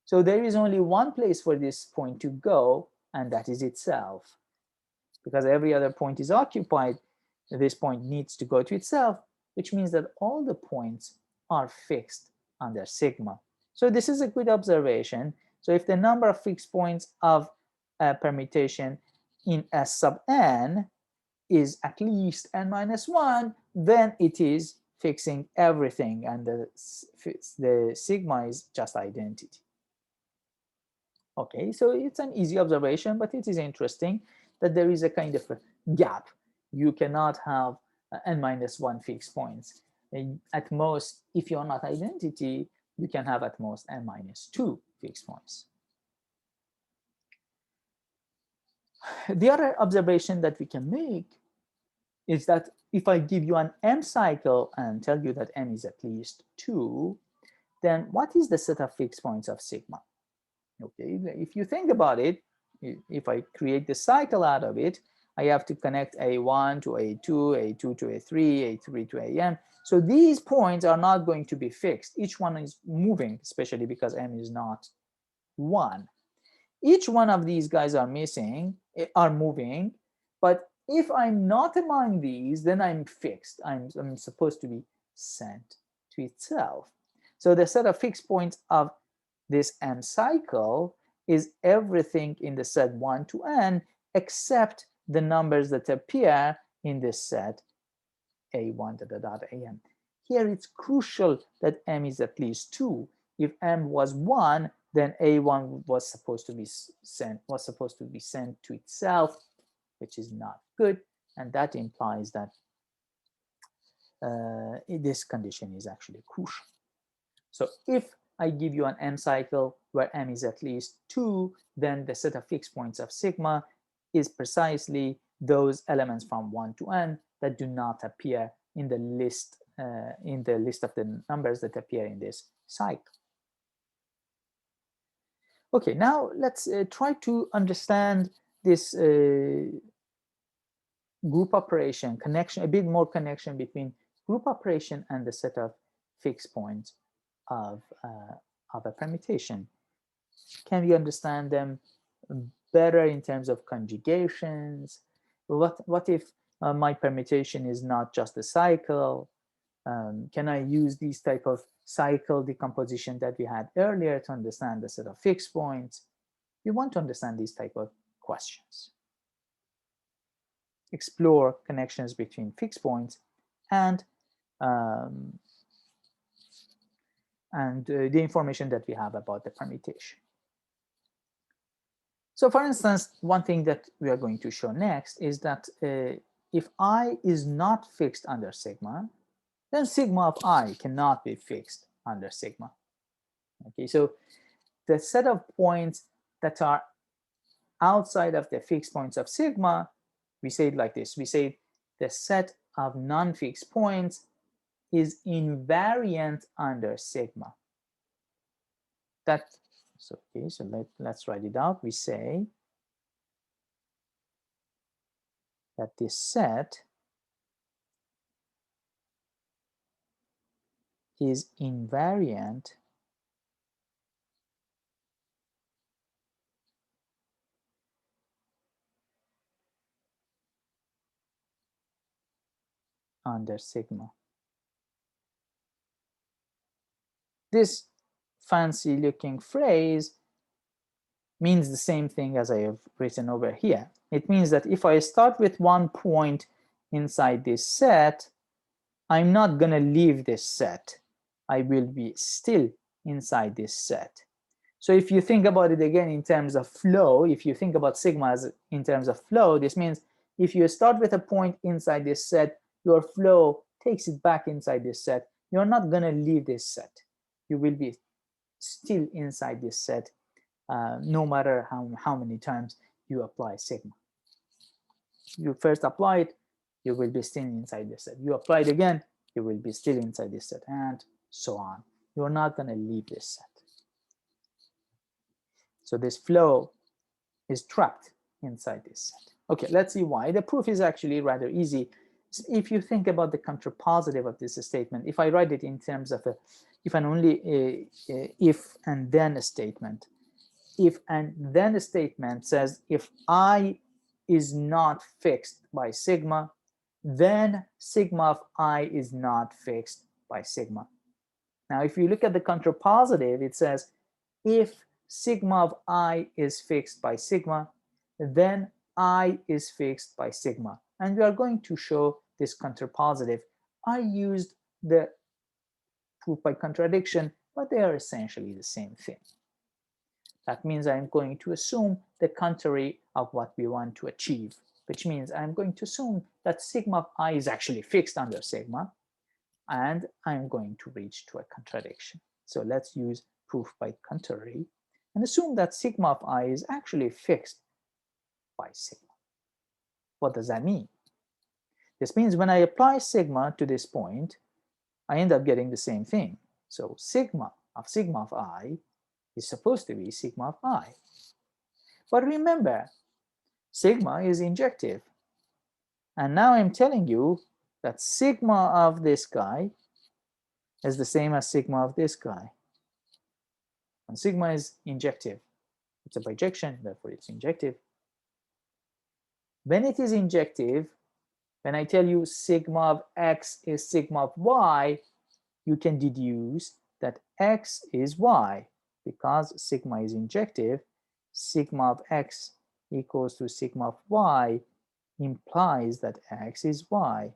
So there is only one place for this point to go, and that is itself. Because every other point is occupied, this point needs to go to itself, which means that all the points are fixed under sigma. So this is a good observation. So if the number of fixed points of a permutation in S sub n is at least n minus 1, then it is fixing everything, and the sigma is just identity. Okay, so it's an easy observation, but it is interesting that there is a kind of a gap. You cannot have n minus 1 fixed points. At most, if you're not identity, you can have at most n minus 2 fixed points. The other observation that we can make is that if I give you an m cycle and tell you that m is at least 2, then what is the set of fixed points of sigma? Okay, if you think about it, if I create the cycle out of it, I have to connect A1 to A2, A2 to A3, A3 to AM. So these points are not going to be fixed. Each one is moving, especially because M is not 1. Each one of these guys are moving, but if I'm not among these, then I'm fixed. I'm supposed to be sent to itself. So the set of fixed points of this M cycle is everything in the set 1 to n except the numbers that appear in this set A1 AM. Here it's crucial that M is at least 2. If M was 1, then A1 was supposed to be sent to itself, which is not good, and that implies that this condition is actually crucial. So if I give you an M cycle where M is at least 2, then the set of fixed points of sigma is precisely those elements from 1 to n that do not appear in the list of the numbers that appear in this cycle. Okay, now let's try to understand this group operation connection, a bit more connection between group operation and the set of fixed points of a permutation. Can we understand them better in terms of conjugations? What if my permutation is not just a cycle? Can I use these type of cycle decomposition that we had earlier to understand the set of fixed points? We want to understand these type of questions. Explore connections between fixed points and the information that we have about the permutation. So for instance, one thing that we are going to show next is that if I is not fixed under sigma, then sigma of I cannot be fixed under sigma. Okay, so the set of points that are outside of the fixed points of sigma, we say it like this. We say the set of non-fixed points is invariant under sigma. Let's write it out. We say that this set is invariant under sigma. This fancy looking phrase means the same thing as I have written over here. It means that if I start with one point inside this set, I'm not going to leave this set. I will be still inside this set. So if you think about it again in terms of flow, if you think about sigma as in terms of flow, this means if you start with a point inside this set, your flow takes it back inside this set. You're not going to leave this set. You will be still inside this set no matter how many times you apply sigma. You first apply it, you will be still inside this set. You apply it again, you will be still inside this set, and so on. You're not going to leave this set. So this flow is trapped inside this set. Okay, let's see why. The proof is actually rather easy. If you think about the contrapositive of this statement, if I write it in terms of a if and only if and then a statement, if and then a statement says if I is not fixed by sigma, then sigma of I is not fixed by sigma. Now, if you look at the contrapositive, it says if sigma of I is fixed by sigma, then I is fixed by sigma. And we are going to show this contrapositive. I used the proof by contradiction, but they are essentially the same thing. That means I'm going to assume the contrary of what we want to achieve, which means I'm going to assume that sigma of I is actually fixed under sigma, and I'm going to reach to a contradiction. So let's use proof by contrary and assume that sigma of I is actually fixed by sigma. What does that mean? This means when I apply sigma to this point, I end up getting the same thing. So sigma of I is supposed to be sigma of I. But remember, sigma is injective. And now I'm telling you that sigma of this guy is the same as sigma of this guy. And sigma is injective. It's a bijection, therefore it's injective. When it is injective, when I tell you sigma of x is sigma of y, you can deduce that x is y. Because sigma is injective, sigma of x equals to sigma of y implies that x is y.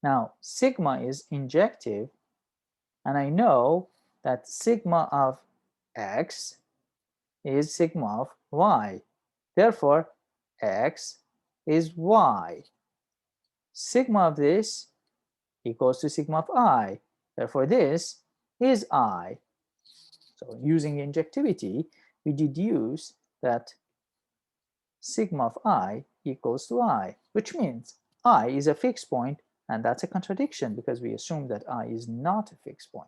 Now, sigma is injective, and I know that sigma of x is sigma of y. Therefore, x is y. Sigma of this equals to sigma of I. Therefore, this is I. So using injectivity, we deduce that sigma of I equals to I, which means I is a fixed point, and that's a contradiction because we assume that I is not a fixed point.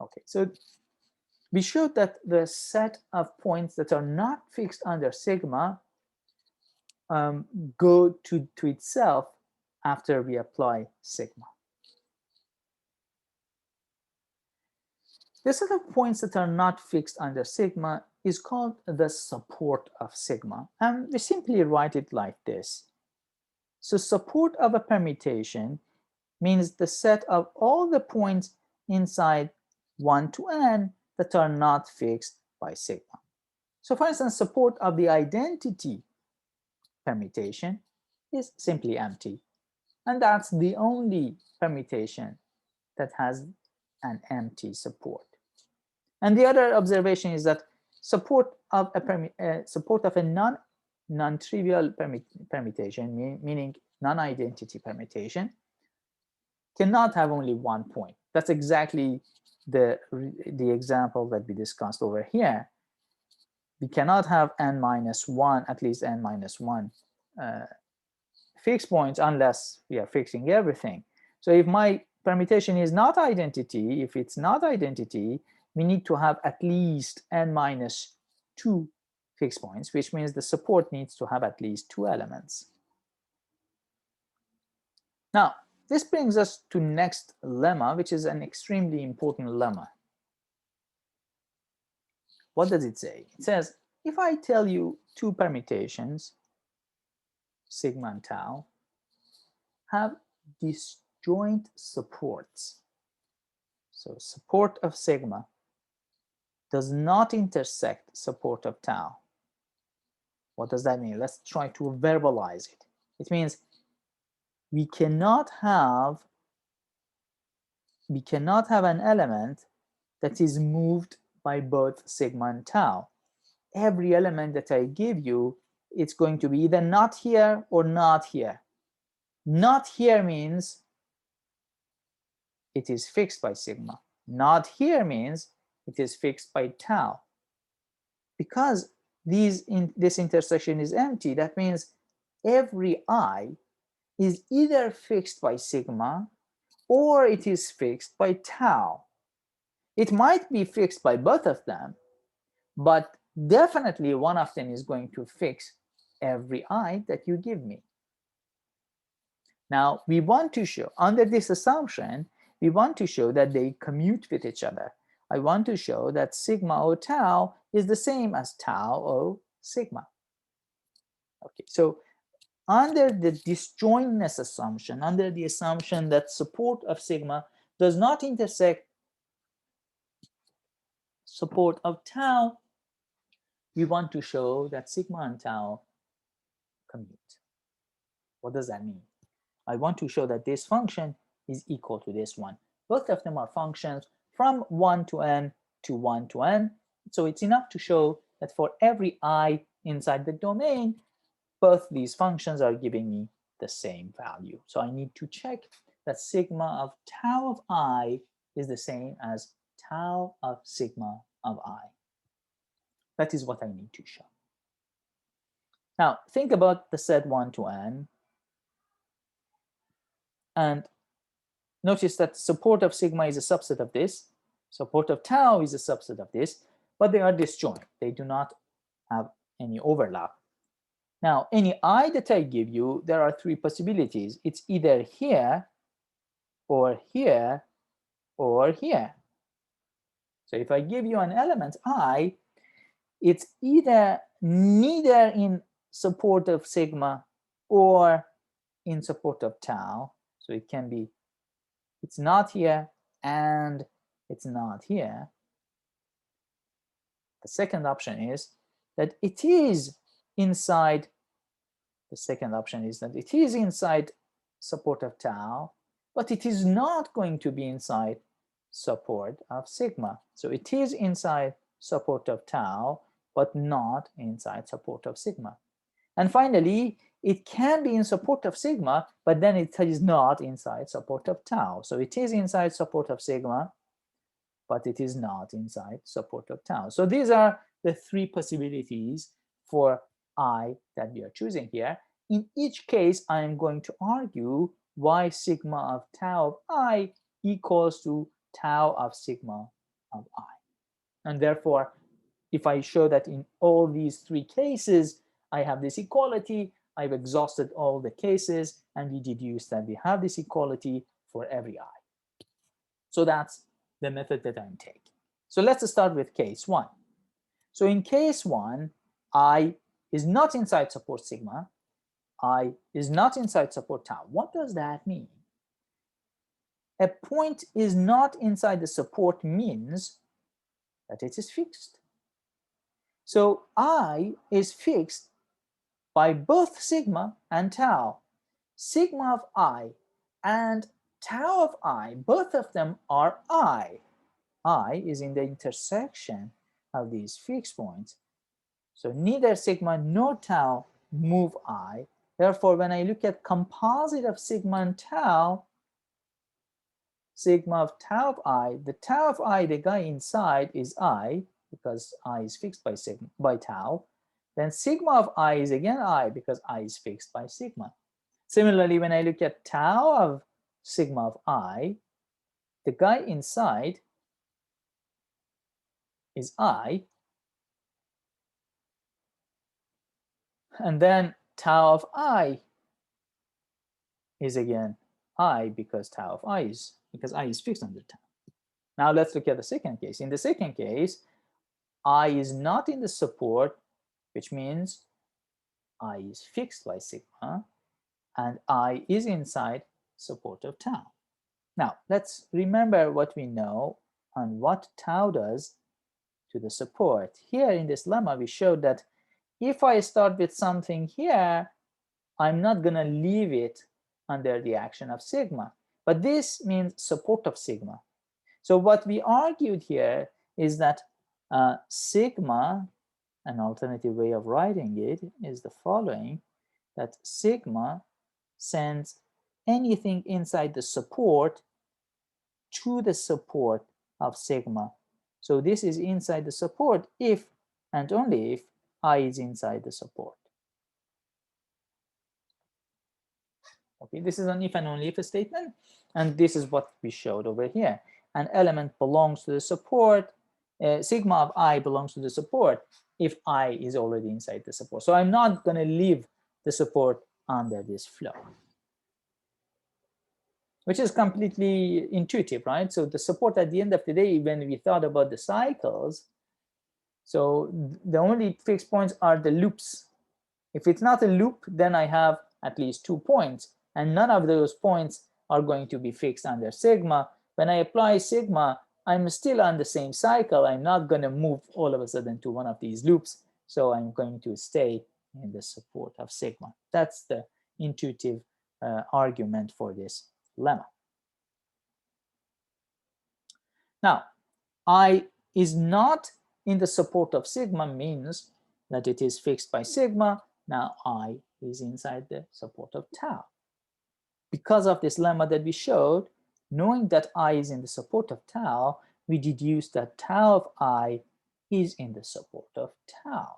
Okay, so we showed that the set of points that are not fixed under sigma go to itself after we apply sigma. The set of points that are not fixed under sigma is called the support of sigma, and we simply write it like this. So support of a permutation means the set of all the points inside 1 to n that are not fixed by sigma. So for instance, support of the identity permutation is simply empty. And that's the only permutation that has an empty support. And the other observation is that support of a non-trivial permutation, meaning non-identity permutation, cannot have only one point. That's exactly the example that we discussed over here. We cannot have n minus 1, at least n minus 1 fixed points unless we are fixing everything. So if my permutation is not identity, if it's not identity, we need to have at least n minus 2 fixed points, which means the support needs to have at least 2 elements. Now, this brings us to next lemma, which is an extremely important lemma. What does it say? It says, if I tell you two permutations, sigma and tau, have disjoint supports, so support of sigma does not intersect support of tau. What does that mean? Let's try to verbalize it. It means we cannot have an element that is moved by both sigma and tau. Every element that I give you, it's going to be either not here or not here. Not here means it is fixed by sigma. Not here means it is fixed by tau. Because this intersection is empty, that means every I is either fixed by sigma or it is fixed by tau. It might be fixed by both of them, but definitely one of them is going to fix every I that you give me. Now, we want to show, under this assumption, we want to show that they commute with each other. I want to show that sigma O tau is the same as tau O sigma. Okay, so under the disjointness assumption, under the assumption that support of sigma does not intersect support of tau, we want to show that sigma and tau commute. What does that mean? I want to show that this function is equal to this one. Both of them are functions from 1 to n to 1 to n. So it's enough to show that for every I inside the domain, both these functions are giving me the same value. So I need to check that sigma of tau of I is the same as tau of sigma of I. That is what I need to show. Now, think about the set 1 to n. And notice that support of sigma is a subset of this. Support of tau is a subset of this. But they are disjoint. They do not have any overlap. Now, any I that I give you, there are three possibilities. It's either here, or here, or here. So if I give you an element I, it's either neither in support of sigma or in support of tau. So it can be, it's not here and it's not here. The second option is that it is inside, the second option is that it is inside support of tau, but it is not going to be inside support of sigma. So it is inside support of tau, but not inside support of sigma. And finally, it can be in support of sigma, but then it is not inside support of tau. So it is inside support of sigma, but it is not inside support of tau. So these are the three possibilities for I that we are choosing here. In each case, I am going to argue why sigma of tau of I equals to tau of sigma of I. And therefore, if I show that in all these three cases, I have this equality, I've exhausted all the cases, and we deduce that we have this equality for every I. So that's the method that I'm taking. So let's start with case 1. So in case 1, I is not inside support sigma, I is not inside support tau. What does that mean? A point is not inside the support means that it is fixed. So I is fixed by both sigma and tau. Sigma of I and tau of I, both of them are I. I is in the intersection of these fixed points. So neither sigma nor tau move I. Therefore, when I look at composite of sigma and tau, sigma of tau of I, the tau of I, the guy inside is I, because I is fixed by sigma, by tau. Then sigma of I is again I, because I is fixed by sigma. Similarly, when I look at tau of sigma of I, the guy inside is I, and then tau of I is again I, because tau of I is, because I is fixed under tau. Now let's look at the second case. In the second case, I is not in the support, which means I is fixed by sigma, and I is inside support of tau. Now let's remember what we know and what tau does to the support. Here in this lemma, we showed that if I start with something here, I'm not going to leave it under the action of sigma. But this means support of sigma. So what we argued here is that sigma, an alternative way of writing it is the following, that sigma sends anything inside the support to the support of sigma. So this is inside the support if and only if I is inside the support. Okay, this is an if and only if statement. And this is what we showed over here. An element belongs to the support, sigma of I belongs to the support if I is already inside the support. So I'm not going to leave the support under this flow, which is completely intuitive, right? So the support at the end of the day, when we thought about the cycles, so the only fixed points are the loops. If it's not a loop, then I have at least 2 points, and none of those points are going to be fixed under sigma. When I apply sigma, I'm still on the same cycle. I'm not going to move all of a sudden to one of these loops. So I'm going to stay in the support of sigma. That's the intuitive argument for this lemma. Now, I is not in the support of sigma means that it is fixed by sigma. Now I is inside the support of tau. Because of this lemma that we showed, knowing that I is in the support of tau, we deduce that tau of I is in the support of tau.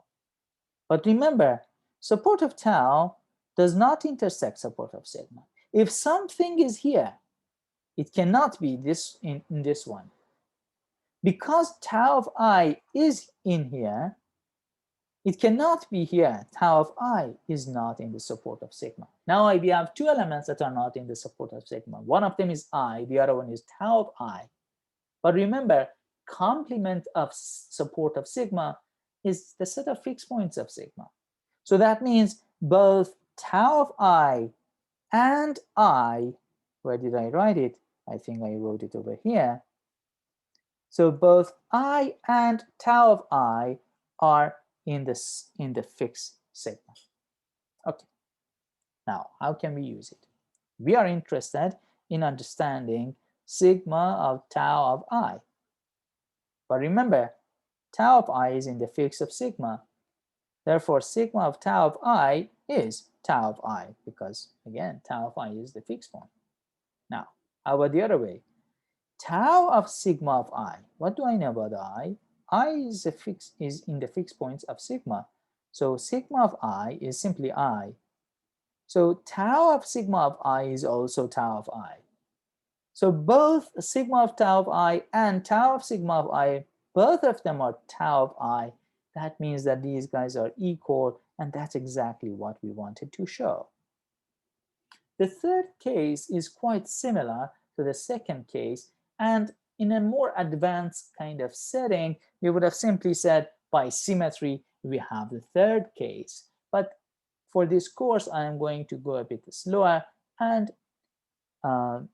But remember, support of tau does not intersect support of sigma. If something is here, it cannot be this in this one. Because tau of I is in here, it cannot be here. Tau of I is not in the support of sigma. Now we have two elements that are not in the support of sigma. One of them is I, the other one is tau of I. But remember, complement of support of sigma is the set of fixed points of sigma. So that means both tau of I and I, where did I write it? I think I wrote it over here. So both I and tau of I are in the fixed sigma. Okay. Now, how can we use it? We are interested in understanding sigma of tau of I. But remember, tau of I is in the fixed of sigma. Therefore, sigma of tau of I is tau of I, because again, tau of I is the fixed point. Now, how about the other way? Tau of sigma of I. What do I know about I? I is in the fixed points of sigma. So sigma of I is simply I. So tau of sigma of I is also tau of I. So both sigma of tau of I and tau of sigma of I, both of them are tau of I. That means that these guys are equal, and that's exactly what we wanted to show. The third case is quite similar to the second case, and in a more advanced kind of setting, we would have simply said by symmetry, we have the third case. But for this course, I am going to go a bit slower, and I'm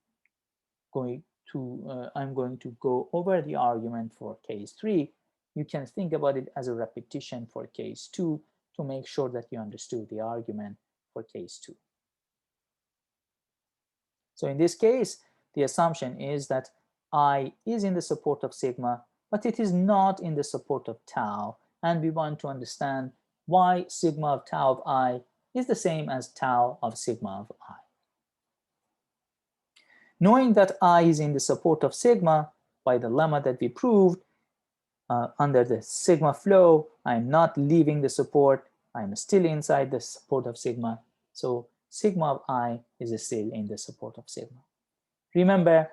going to go over the argument for case 3. You can think about it as a repetition for case 2 to make sure that you understood the argument for case 2. So in this case, the assumption is that I is in the support of sigma, but it is not in the support of tau, and we want to understand why sigma of tau of I is the same as tau of sigma of I. Knowing that I is in the support of sigma by the lemma that we proved, under the sigma flow, I'm not leaving the support, I'm still inside the support of sigma. So sigma of I is still in the support of sigma. Remember,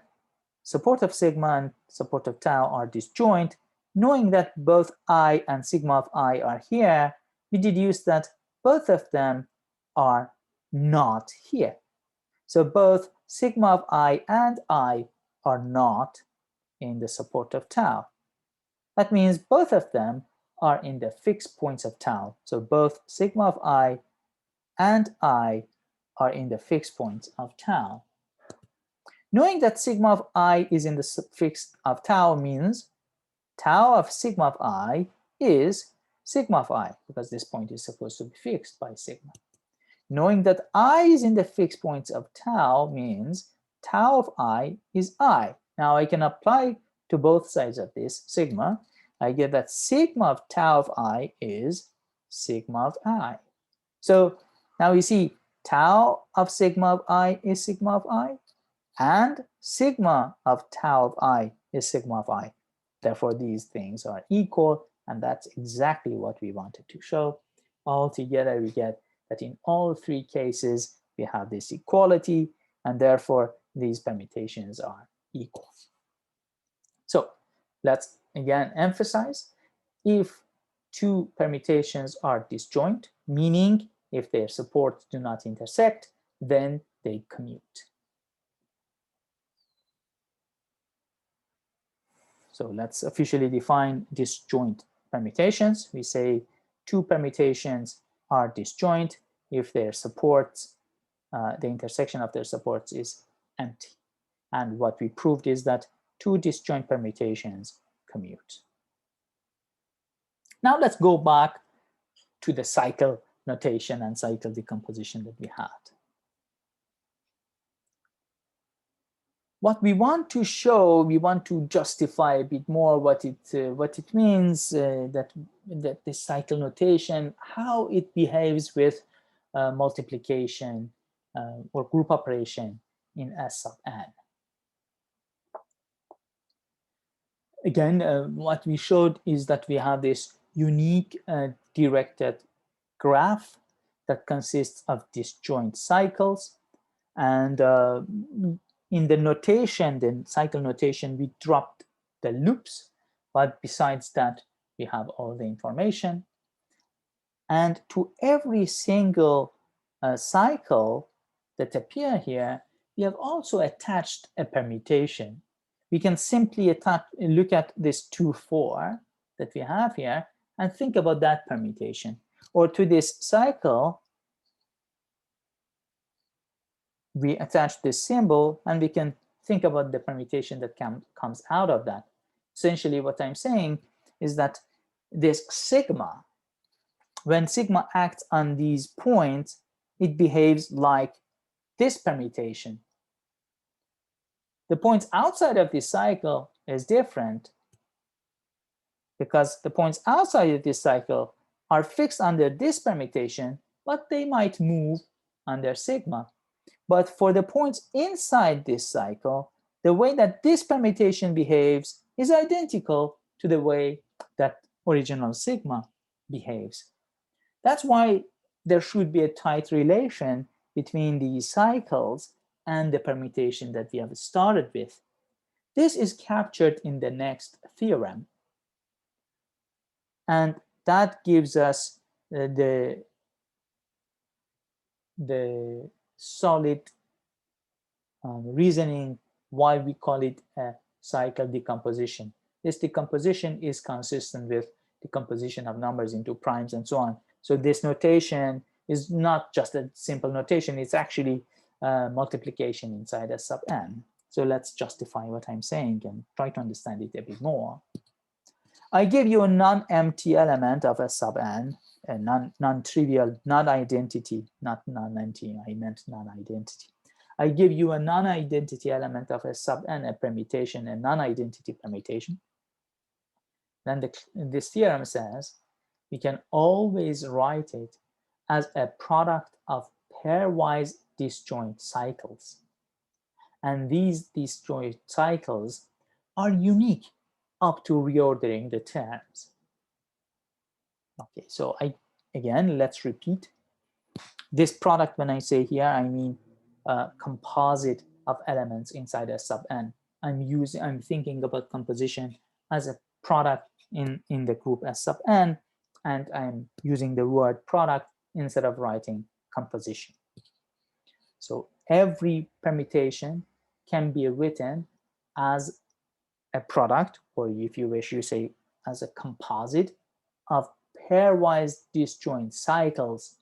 support of sigma and support of tau are disjoint. Knowing that both I and sigma of I are here, we deduce that both of them are not here. So both sigma of I and I are not in the support of tau. That means both of them are in the fixed points of tau. So both sigma of I and I are in the fixed points of tau. Knowing that sigma of I is in the fixed of tau means tau of sigma of I is sigma of I, because this point is supposed to be fixed by sigma. Knowing that I is in the fixed points of tau means tau of I is I. Now I can apply to both sides of this sigma. I get that sigma of tau of I is sigma of I. So now you see tau of sigma of I is sigma of I, and sigma of tau of I is sigma of I. Therefore, these things are equal, and that's exactly what we wanted to show. Altogether, we get that in all three cases, we have this equality, and therefore, these permutations are equal. So let's again emphasize, if two permutations are disjoint, meaning if their supports do not intersect, then they commute. So let's officially define disjoint permutations. We say two permutations are disjoint if their supports, the intersection of their supports is empty. And what we proved is that two disjoint permutations commute. Now let's go back to the cycle notation and cycle decomposition that we had. What we want to show, we want to justify a bit more what it means, that the cycle notation, how it behaves with multiplication or group operation in S sub n. Again, what we showed is that we have this unique directed graph that consists of disjoint cycles, and in the notation, the cycle notation, we dropped the loops, but besides that, we have all the information. And to every single cycle that appear here, we have also attached a permutation. We can simply look at this 2, 4 that we have here and think about that permutation. Or to this cycle, we attach this symbol and we can think about the permutation that comes out of that. Essentially, what I'm saying is that this sigma, when sigma acts on these points, it behaves like this permutation. The points outside of this cycle is different because the points outside of this cycle are fixed under this permutation, but they might move under sigma. But for the points inside this cycle, the way that this permutation behaves is identical to the way that original sigma behaves. That's why there should be a tight relation between these cycles and the permutation that we have started with. This is captured in the next theorem. And that gives us the solid reasoning why we call it a cycle decomposition. This decomposition is consistent with decomposition of numbers into primes and so on. So this notation is not just a simple notation, it's actually multiplication inside S sub n. So let's justify what I'm saying and try to understand it a bit more. I give you a non-empty element of S sub n, a non-trivial, non-identity, not non-empty, I meant non-identity. I give you a non-identity element of S sub n, a permutation, a non-identity permutation. Then this theorem says we can always write it as a product of pairwise disjoint cycles. And these disjoint cycles are unique up to reordering the terms. Okay, so again, let's repeat. This product, when I say here, I mean a composite of elements inside S sub n. I'm thinking about composition as a product in the group S sub n, and I'm using the word product instead of writing composition. So every permutation can be written as a product, or if you wish, you say as a composite of pairwise disjoint cycles.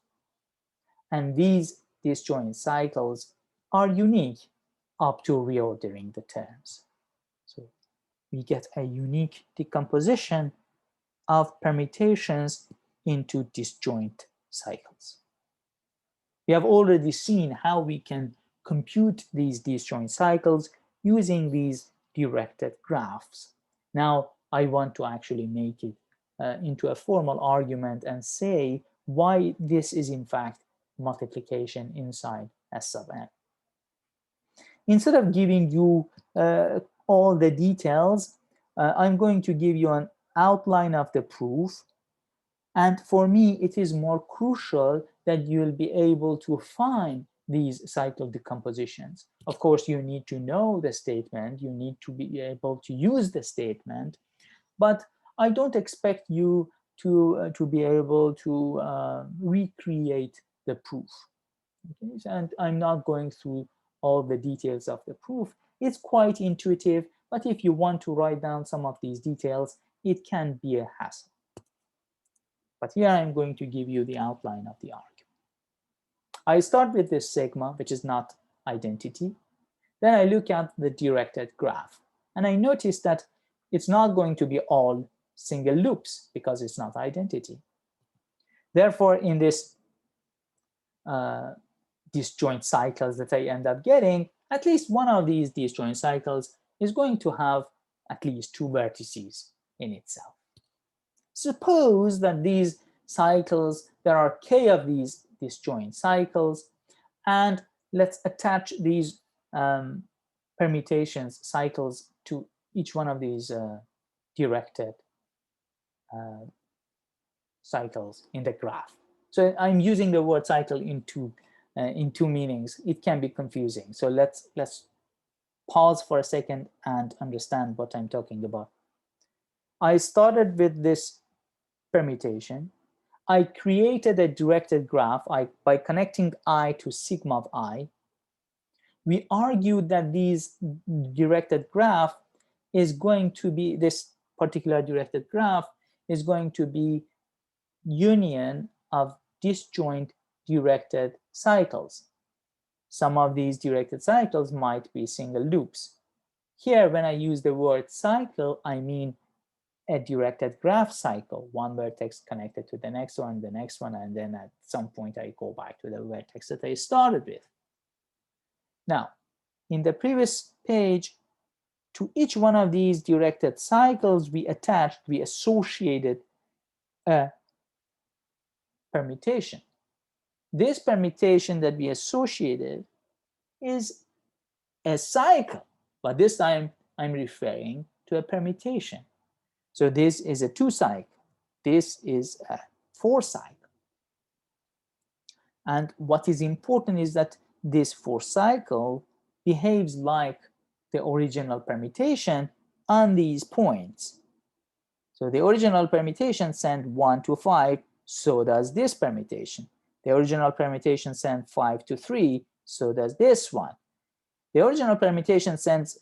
And these disjoint cycles are unique up to reordering the terms. So we get a unique decomposition of permutations into disjoint cycles. We have already seen how we can compute these disjoint cycles using these directed graphs. Now I want to actually make it into a formal argument and say why this is in fact multiplication inside S sub n. Instead of giving you all the details, I'm going to give you an outline of the proof. And for me, it is more crucial that you'll be able to find these cycle decompositions. Of course, you need to know the statement, you need to be able to use the statement, but I don't expect you to be able to recreate the proof. Okay? And I'm not going through all the details of the proof. It's quite intuitive, but if you want to write down some of these details, it can be a hassle. But here I'm going to give you the outline of the argument. I start with this sigma, which is not identity. Then I look at the directed graph, and I notice that it's not going to be all single loops because it's not identity. Therefore, in this disjoint cycles that I end up getting, at least one of these disjoint cycles is going to have at least 2 vertices in itself. Suppose that these cycles, there are k of these disjoint cycles, and let's attach these permutations cycles to each one of these directed cycles in the graph. So I'm using the word cycle in two meanings. It can be confusing. So let's pause for a second and understand what I'm talking about. I started with this permutation. I created a directed graph by connecting I to sigma of I. We argued that this directed graph is going to be, this particular directed graph is going to be union of disjoint directed cycles. Some of these directed cycles might be single loops. Here, when I use the word cycle, I mean a directed graph cycle, one vertex connected to the next one, and then at some point I go back to the vertex that I started with. Now, in the previous page, to each one of these directed cycles, we associated a permutation. This permutation that we associated is a cycle, but this time I'm referring to a permutation. So this is a 2 cycle. This is a 4 cycle. And what is important is that this 4 cycle behaves like the original permutation on these points. So the original permutation sent 1 to 5, so does this permutation. The original permutation sent 5 to 3, so does this one. The original permutation sends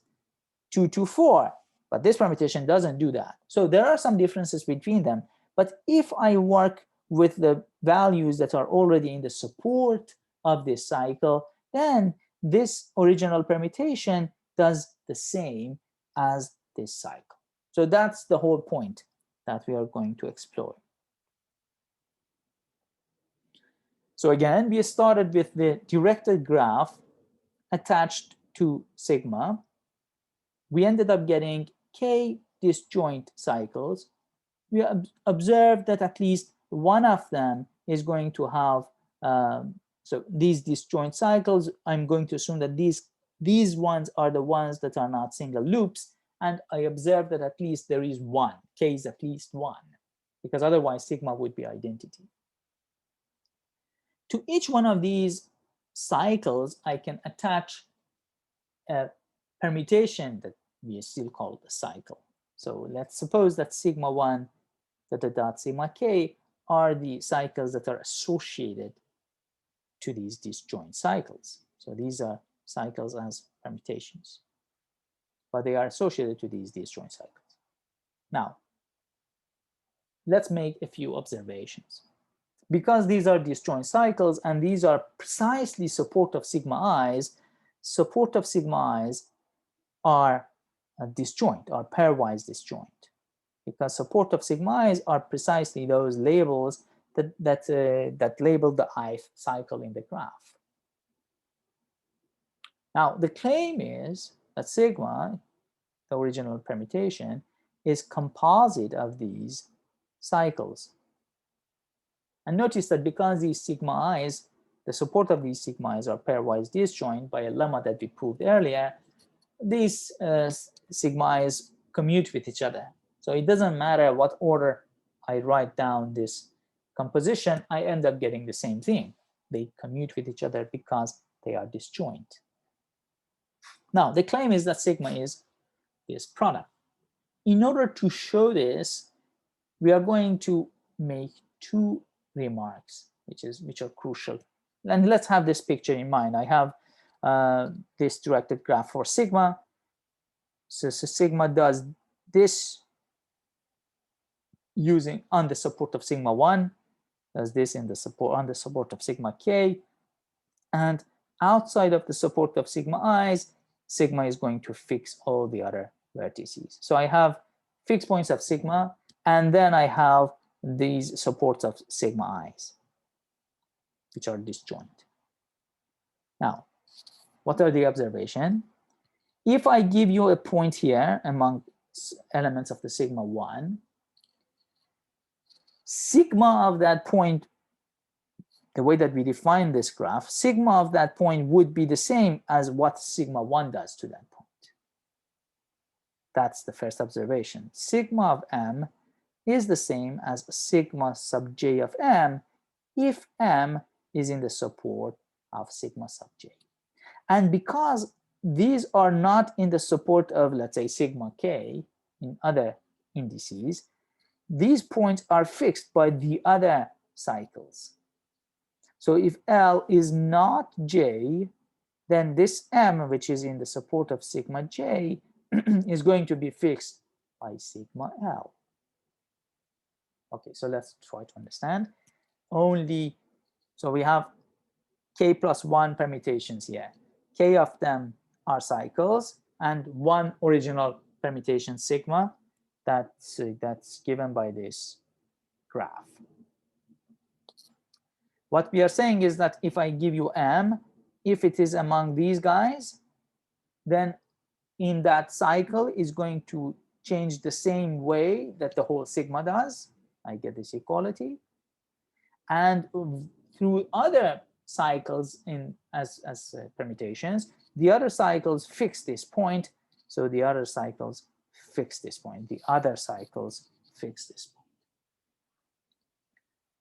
2 to 4, but this permutation doesn't do that. So there are some differences between them. But if I work with the values that are already in the support of this cycle, then this original permutation does the same as this cycle. So that's the whole point that we are going to explore. So again, we started with the directed graph attached to sigma. We ended up getting k disjoint cycles. We observed that at least one of them is going to have, so these disjoint cycles, I'm going to assume that these ones are the ones that are not single loops, and I observed that at least there is one, k is at least 1, because otherwise sigma would be identity. To each one of these cycles, I can attach a permutation that we still call the cycle. So let's suppose that sigma 1 dot sigma k are the cycles that are associated to these disjoint cycles. So these are cycles as permutations, but they are associated to these disjoint cycles. Now, let's make a few observations. Because these are disjoint cycles and these are precisely support of sigma i's are disjoint, or pairwise disjoint, because support of sigma i's are precisely those labels that label the ith cycle in the graph. Now, the claim is that sigma, the original permutation, is composite of these cycles. And notice that because these sigma i's, the support of these sigma i's are pairwise disjoint by a lemma that we proved earlier, these sigma i's commute with each other. So it doesn't matter what order I write down this composition, I end up getting the same thing. They commute with each other because They are disjoint. Now, the claim is that sigma is this product. In order to show this, we are going to make two remarks, which are crucial. And let's have this picture in mind. I have this directed graph for sigma. So sigma does this using on the support of sigma 1, does this in the support on the support of sigma k, and outside of the support of sigma i's, sigma is going to fix all the other vertices. So I have fixed points of sigma, and then I have these supports of sigma i's, which are disjoint. Now, what are the observations? If I give you a point here among elements of the sigma 1, sigma of that point, the way that we define this graph, sigma of that point would be the same as what sigma 1 does to that point. That's the first observation. Sigma of m is the same as sigma sub j of m if m is in the support of sigma sub j. And because these are not in the support of, let's say, sigma k in other indices, these points are fixed by the other cycles. So if L is not j, then this m, which is in the support of sigma j, is going to be fixed by sigma L. Okay, so let's try to understand. So we have k plus 1 permutations here. K of them are cycles, and one original permutation sigma that's given by this graph. What we are saying is that if I give you m, if it is among these guys, then in that cycle is going to change the same way that the whole sigma does. I get this equality. And through other cycles as permutations, the other cycles fix this point. So the other cycles fix this point. The other cycles fix this point.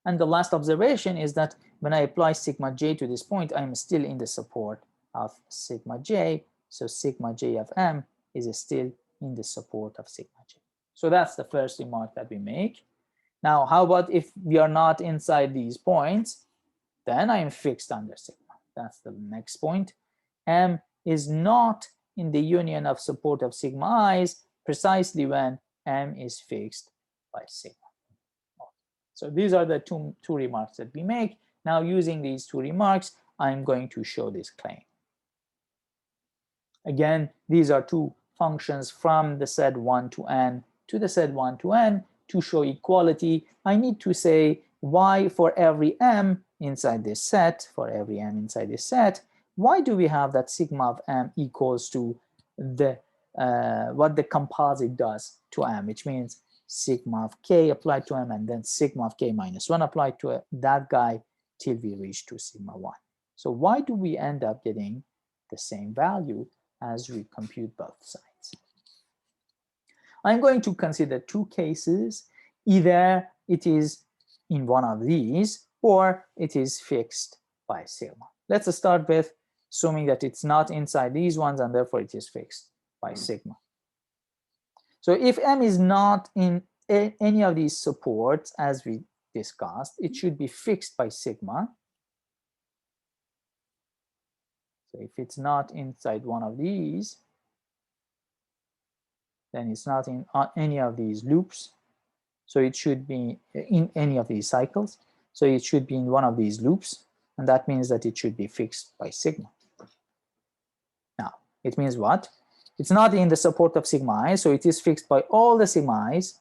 And the last observation is that when I apply sigma j to this point, I'm still in the support of sigma j. So sigma j of m is still in the support of sigma j. So that's the first remark that we make. Now, how about if we are not inside these points? Then I am fixed under sigma. That's the next point. M is not in the union of support of sigma i's precisely when m is fixed by sigma. So these are the two remarks that we make. Now, using these two remarks, I'm going to show this claim. Again, these are two functions from the set 1 to n to the set 1 to n. To show equality, I need to say why for every m inside this set, why do we have that sigma of m equals to the what the composite does to m, which means sigma of k applied to m and then sigma of k minus 1 applied to that guy till we reach to sigma 1. So why do we end up getting the same value as we compute both sides? I'm going to consider two cases. Either it is in one of these or it is fixed by sigma. Let's start with assuming that it's not inside these ones and therefore it is fixed by sigma. So if m is not in any of these supports as we discussed, it should be fixed by sigma. So if it's not inside one of these, then it's not in any of these loops. So it should be in any of these cycles. So it should be in one of these loops. And that means that it should be fixed by sigma. Now, it means what? It's not in the support of sigma I, so it is fixed by all the sigma i's.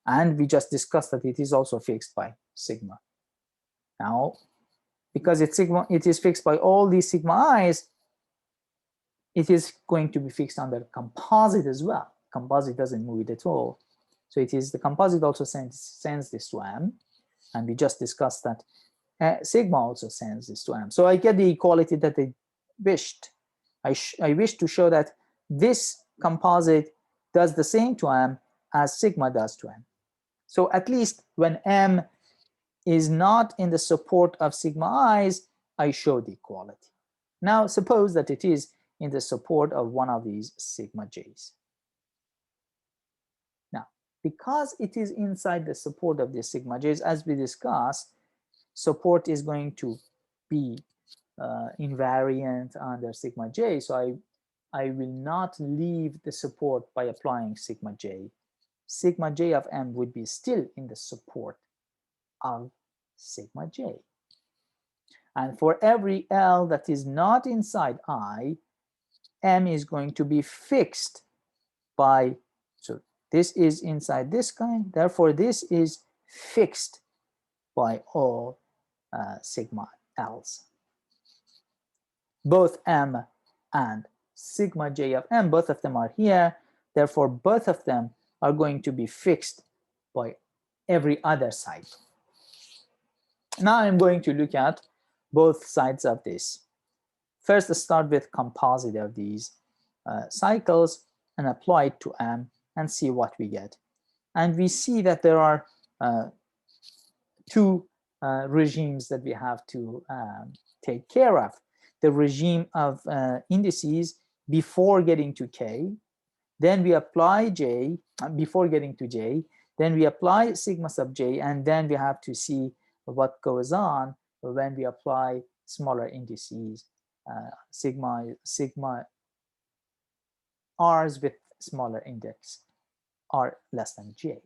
And we just discussed that it is also fixed by sigma. Now, because it is fixed by all these sigma i's, it is going to be fixed under composite as well. Composite doesn't move it at all. So it is the composite also sends this to m. And we just discussed that sigma also sends this to m. So I get the equality that I wished. I wish to show that this composite does the same to m as sigma does to m. So at least when m is not in the support of sigma i's, I show the equality. Now suppose that it is in the support of one of these sigma j's. Now, because it is inside the support of the sigma j's, as we discussed, support is going to be invariant under sigma j. So I will not leave the support by applying sigma j. Sigma j of m would be still in the support of sigma j. And for every L that is not inside I, M is going to be fixed by, so this is inside this guy, therefore this is fixed by all sigma L's. Both M and sigma j of M, both of them are here, therefore both of them are going to be fixed by every other side. Now I'm going to look at both sides of this. First, let's start with composite of these cycles and apply it to M and see what we get. And we see that there are two regimes that we have to take care of. The regime of indices before getting to K, then we apply J, before getting to J, then we apply sigma sub J, and then we have to see what goes on when we apply smaller indices, sigma r's with smaller index, r less than J.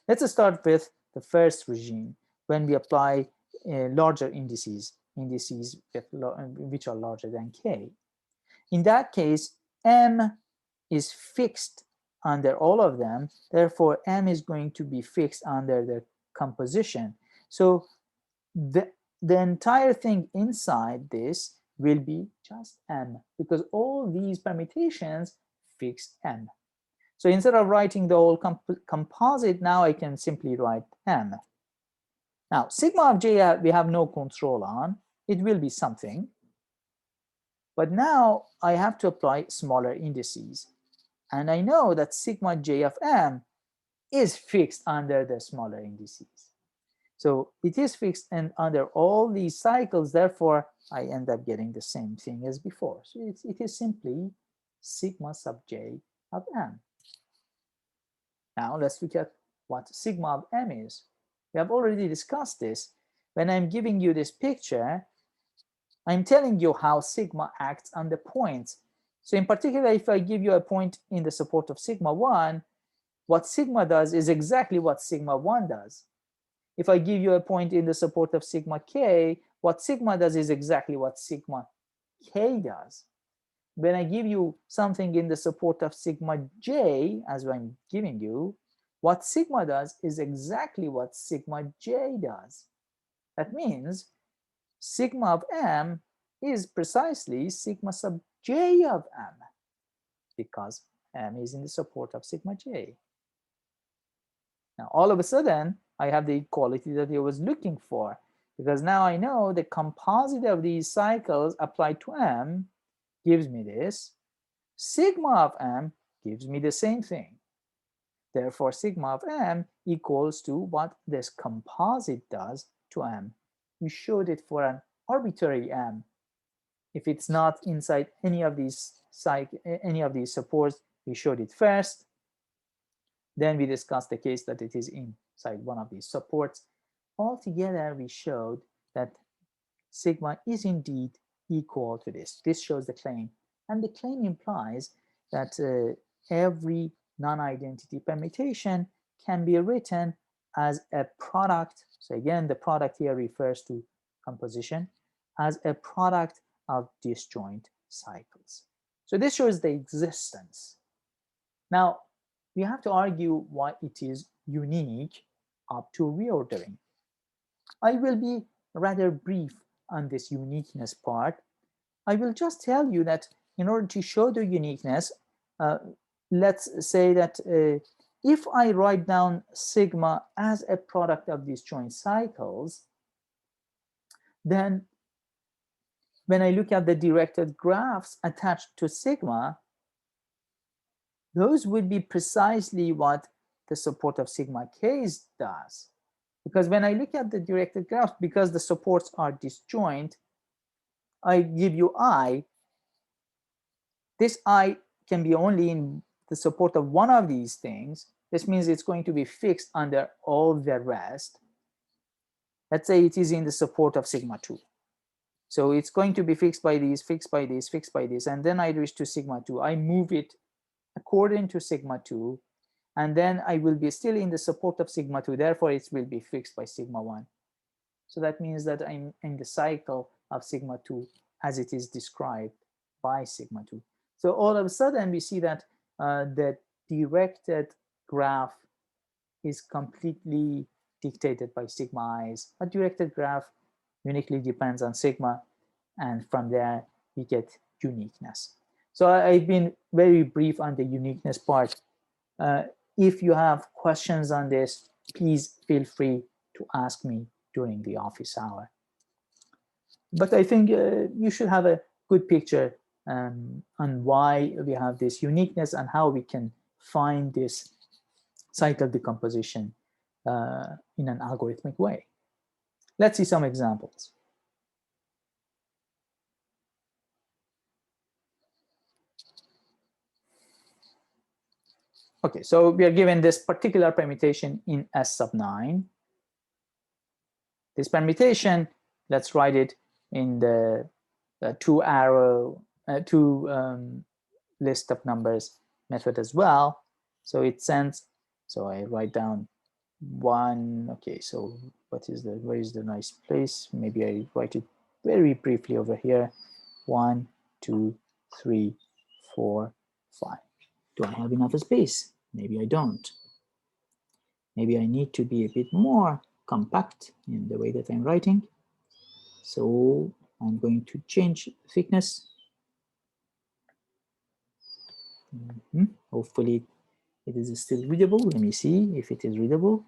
Let's start with the first regime, when we apply larger indices with which are larger than K. In that case, M is fixed under all of them, therefore M is going to be fixed under the composition. So the entire thing inside this will be just M, because all these permutations fix M. So instead of writing the whole composite, now I can simply write M. Now, sigma of J we have no control on. It will be something. But now I have to apply smaller indices. And I know that sigma J of M is fixed under the smaller indices. So it is fixed and under all these cycles, therefore I end up getting the same thing as before. So it is simply sigma sub J of M. Now let's look at what sigma of M is. We have already discussed this. When I'm giving you this picture, I'm telling you how sigma acts on the points. So in particular, if I give you a point in the support of sigma 1, what sigma does is exactly what sigma 1 does. If I give you a point in the support of sigma k, what sigma does is exactly what sigma k does. When I give you something in the support of sigma j, as I'm giving you, what sigma does is exactly what sigma j does. That means sigma of M is precisely sigma sub j of M, because M is in the support of sigma j. Now, all of a sudden, I have the equality that I was looking for, because now I know the composite of these cycles applied to M gives me this. Sigma of M gives me the same thing. Therefore, sigma of M equals to what this composite does to M. We showed it for an arbitrary M. If it's not inside any of these supports, we showed it first. Then we discussed the case that it is inside one of these supports. Altogether, we showed that sigma is indeed equal to this. This shows the claim. And the claim implies that every non-identity permutation can be written as a product. So again, the product here refers to composition as a product of disjoint cycles. So this shows the existence. Now, we have to argue why it is unique up to reordering. I will be rather brief on this uniqueness part. I will just tell you that in order to show the uniqueness, let's say that if I write down sigma as a product of disjoint cycles, then when I look at the directed graphs attached to sigma, those would be precisely what the support of sigma k's does. Because when I look at the directed graphs, because the supports are disjoint, I give you I, this I can be only in the support of one of these things. This means it's going to be fixed under all the rest. Let's say it is in the support of sigma 2. So it's going to be fixed by these, fixed by this, fixed by this, and then I reach to sigma 2. I move it according to sigma 2, and then I will be still in the support of sigma 2. Therefore, it will be fixed by sigma 1. So that means that I'm in the cycle of sigma 2 as it is described by sigma 2. So all of a sudden, we see that the directed graph is completely dictated by sigma i's. A directed graph uniquely depends on sigma, and from there we get uniqueness. So I've been very brief on the uniqueness part. If you have questions on this, please feel free to ask me during the office hour. But I think you should have a good picture on why we have this uniqueness and how we can find this cycle decomposition in an algorithmic way. Let's see some examples. Okay, so we are given this particular permutation in S sub 9. This permutation, let's write it in the two list of numbers method as well. So it sends, so I write down 1. Okay, so where is the nice place? Maybe I write it very briefly over here. 1, 2, 3, 4, 5. Do I have enough space? Maybe I don't. Maybe I need to be a bit more compact in the way that I'm writing. So I'm going to change thickness. Hopefully it is still readable. Let me see if it is readable.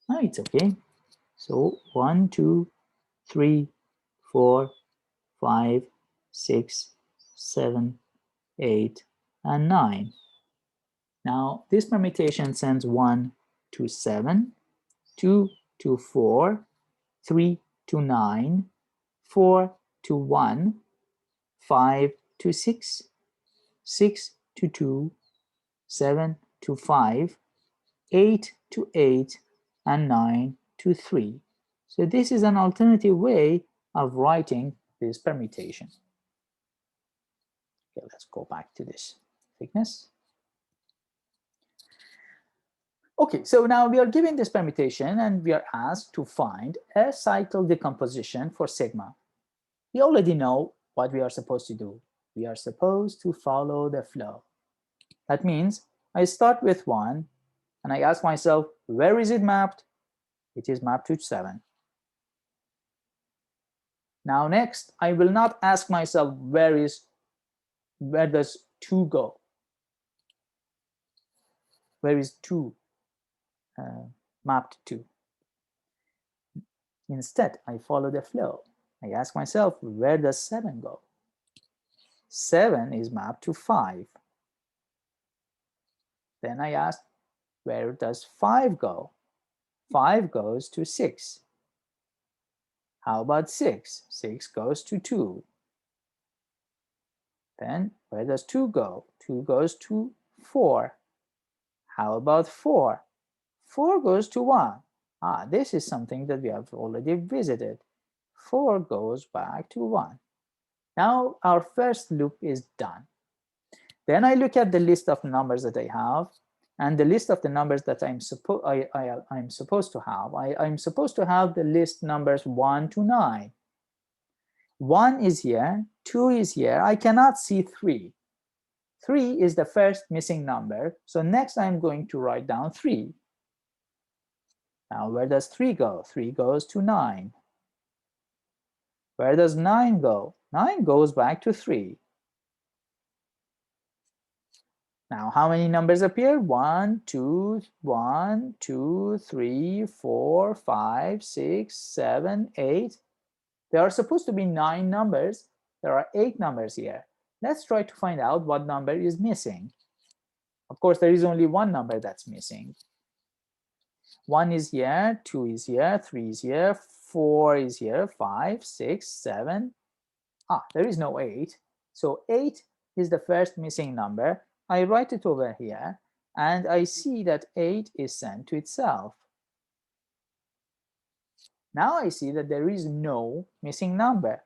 It's okay. So 1, 2, 3, 4, 5, 6, 7, 8, and 9. Now this permutation sends 1 to 7, 2 to 4, 3 to 9, 4 to 1, 5 to 6, 6 to 2, 7 to 5, 8 to 8, and 9 to 3. So this is an alternative way of writing this permutation. Okay, let's go back to this thickness. Okay, so now we are given this permutation and we are asked to find a cycle decomposition for sigma. We already know what we are supposed to do. We are supposed to follow the flow. That means I start with 1 and I ask myself, where is it mapped? It is mapped to 7. Now next, I will not ask myself where does 2 go? Where is 2 mapped to? Instead, I follow the flow. I ask myself, where does 7 go? 7 is mapped to 5. Then I ask, where does 5 go? 5 goes to 6. How about 6? 6 goes to 2. Then where does 2 go? 2 goes to 4. How about 4? 4 goes to 1. This is something that we have already visited. 4 goes back to 1. Now our first loop is done. Then I look at the list of numbers that I have, and the list of the numbers that I'm supposed to have. I'm supposed to have the list numbers 1 to 9. 1 is here, 2 is here. I cannot see 3. 3 is the first missing number. So next I'm going to write down 3. Now where does 3 go? 3 goes to 9. Where does 9 go? 9 goes back to 3. Now how many numbers appear? 1, 2, 3, 4, 5, 6, 7, 8. There are supposed to be 9 numbers. There are 8 numbers here. Let's try to find out what number is missing. Of course, there is only one number that's missing. 1 is here, 2 is here, 3 is here, 4 is here, 5, 6, 7. There is no 8. So 8 is the first missing number. I write it over here, and I see that 8 is sent to itself. Now I see that there is no missing number.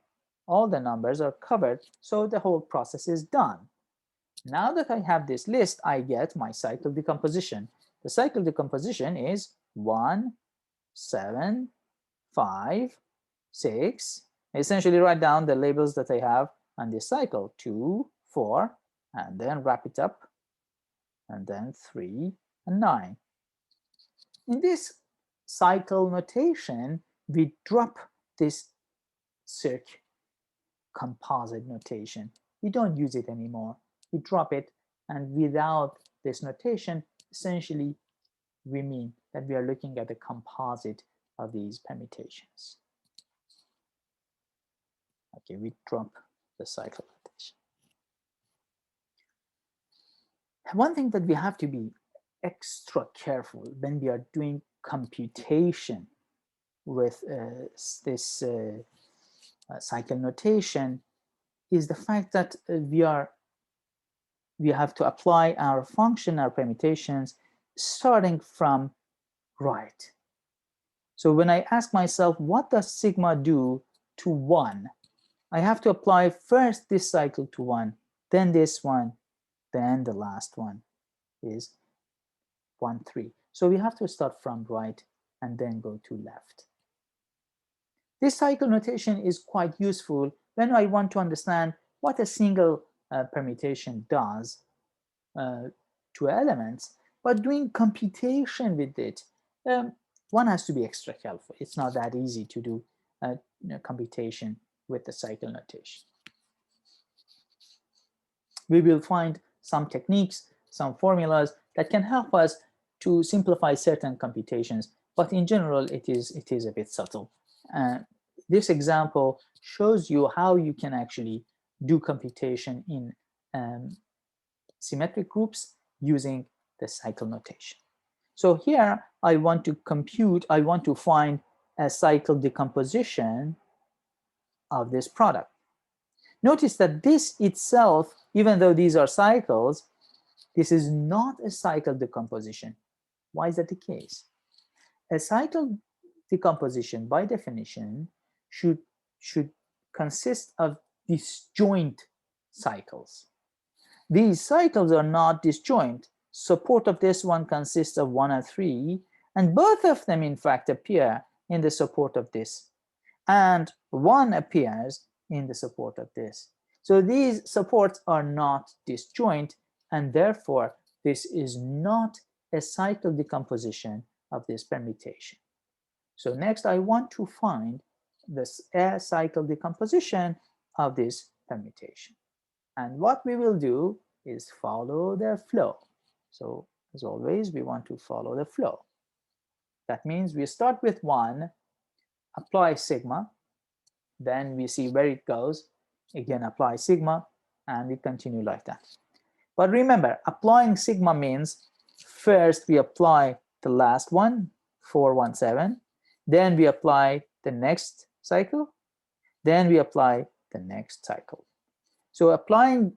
All the numbers are covered, so the whole process is done. Now that I have this list, I get my cycle decomposition. The cycle decomposition is 1, 7, 5, 6. I essentially write down the labels that I have on this cycle, 2, 4, and then wrap it up, and then 3 and 9. In this cycle notation, we drop this circ composite notation. We don't use it anymore. We drop it, and without this notation, essentially we mean that we are looking at a composite of these permutations. Okay, we drop the cycle notation. One thing that we have to be extra careful when we are doing computation with this cycle notation is the fact that we have to apply our function, our permutations, starting from right. So when I ask myself, what does sigma do to 1? I have to apply first this cycle to 1, then this one, then the last one is 1, 3. So we have to start from right and then go to left. This cycle notation is quite useful when I want to understand what a single permutation does to elements, but doing computation with it, one has to be extra careful. It's not that easy to do computation with the cycle notation. We will find some techniques, some formulas that can help us to simplify certain computations, but in general, it is a bit subtle. This example shows you how you can actually do computation in symmetric groups using the cycle notation. So here I want to find a cycle decomposition of this product. Notice that this itself, even though these are cycles, this is not a cycle decomposition. Why is that the case? A cycle decomposition, by definition, should consist of disjoint cycles. These cycles are not disjoint. Support of this one consists of 1 and 3, and both of them, in fact, appear in the support of this. And 1 appears in the support of this. So these supports are not disjoint, and therefore, this is not a cycle decomposition of this permutation. So next, I want to find this cycle decomposition of this permutation. And what we will do is follow the flow. So as always, we want to follow the flow. That means we start with 1, apply sigma, then we see where it goes, again apply sigma, and we continue like that. But remember, applying sigma means first we apply the last one, 4, 1, 7, then we apply the next cycle, then we apply the next cycle. So applying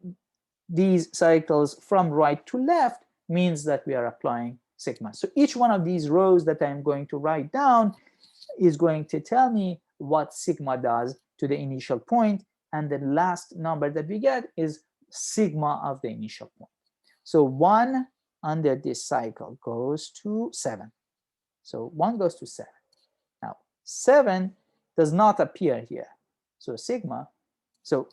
these cycles from right to left means that we are applying sigma. So each one of these rows that I'm going to write down is going to tell me what sigma does to the initial point, and the last number that we get is sigma of the initial point. So 1 under this cycle goes to 7. So 1 goes to 7. Now 7 does not appear here. So sigma, so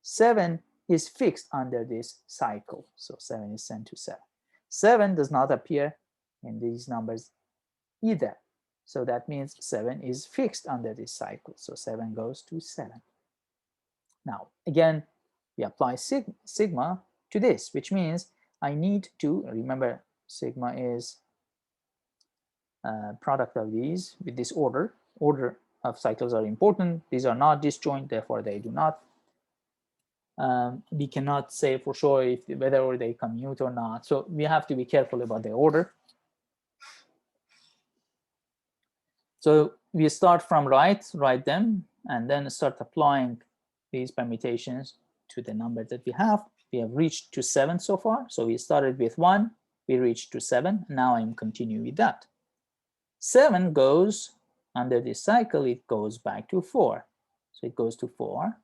7 is fixed under this cycle. So 7 is sent to 7. 7 does not appear in these numbers either. So that means 7 is fixed under this cycle. So 7 goes to 7. Now, again, we apply sigma to this, which means I need to, remember, sigma is product of these with this order. Order of cycles are important. These are not disjoint, therefore they do not. We cannot say for sure whether they commute or not. So we have to be careful about the order. So we start from write them, and then start applying these permutations to the number that we have. We have reached to 7 so far. So we started with 1, we reached to 7. Now I'm continuing with that. 7 goes under this cycle, it goes back to 4. So it goes to 4.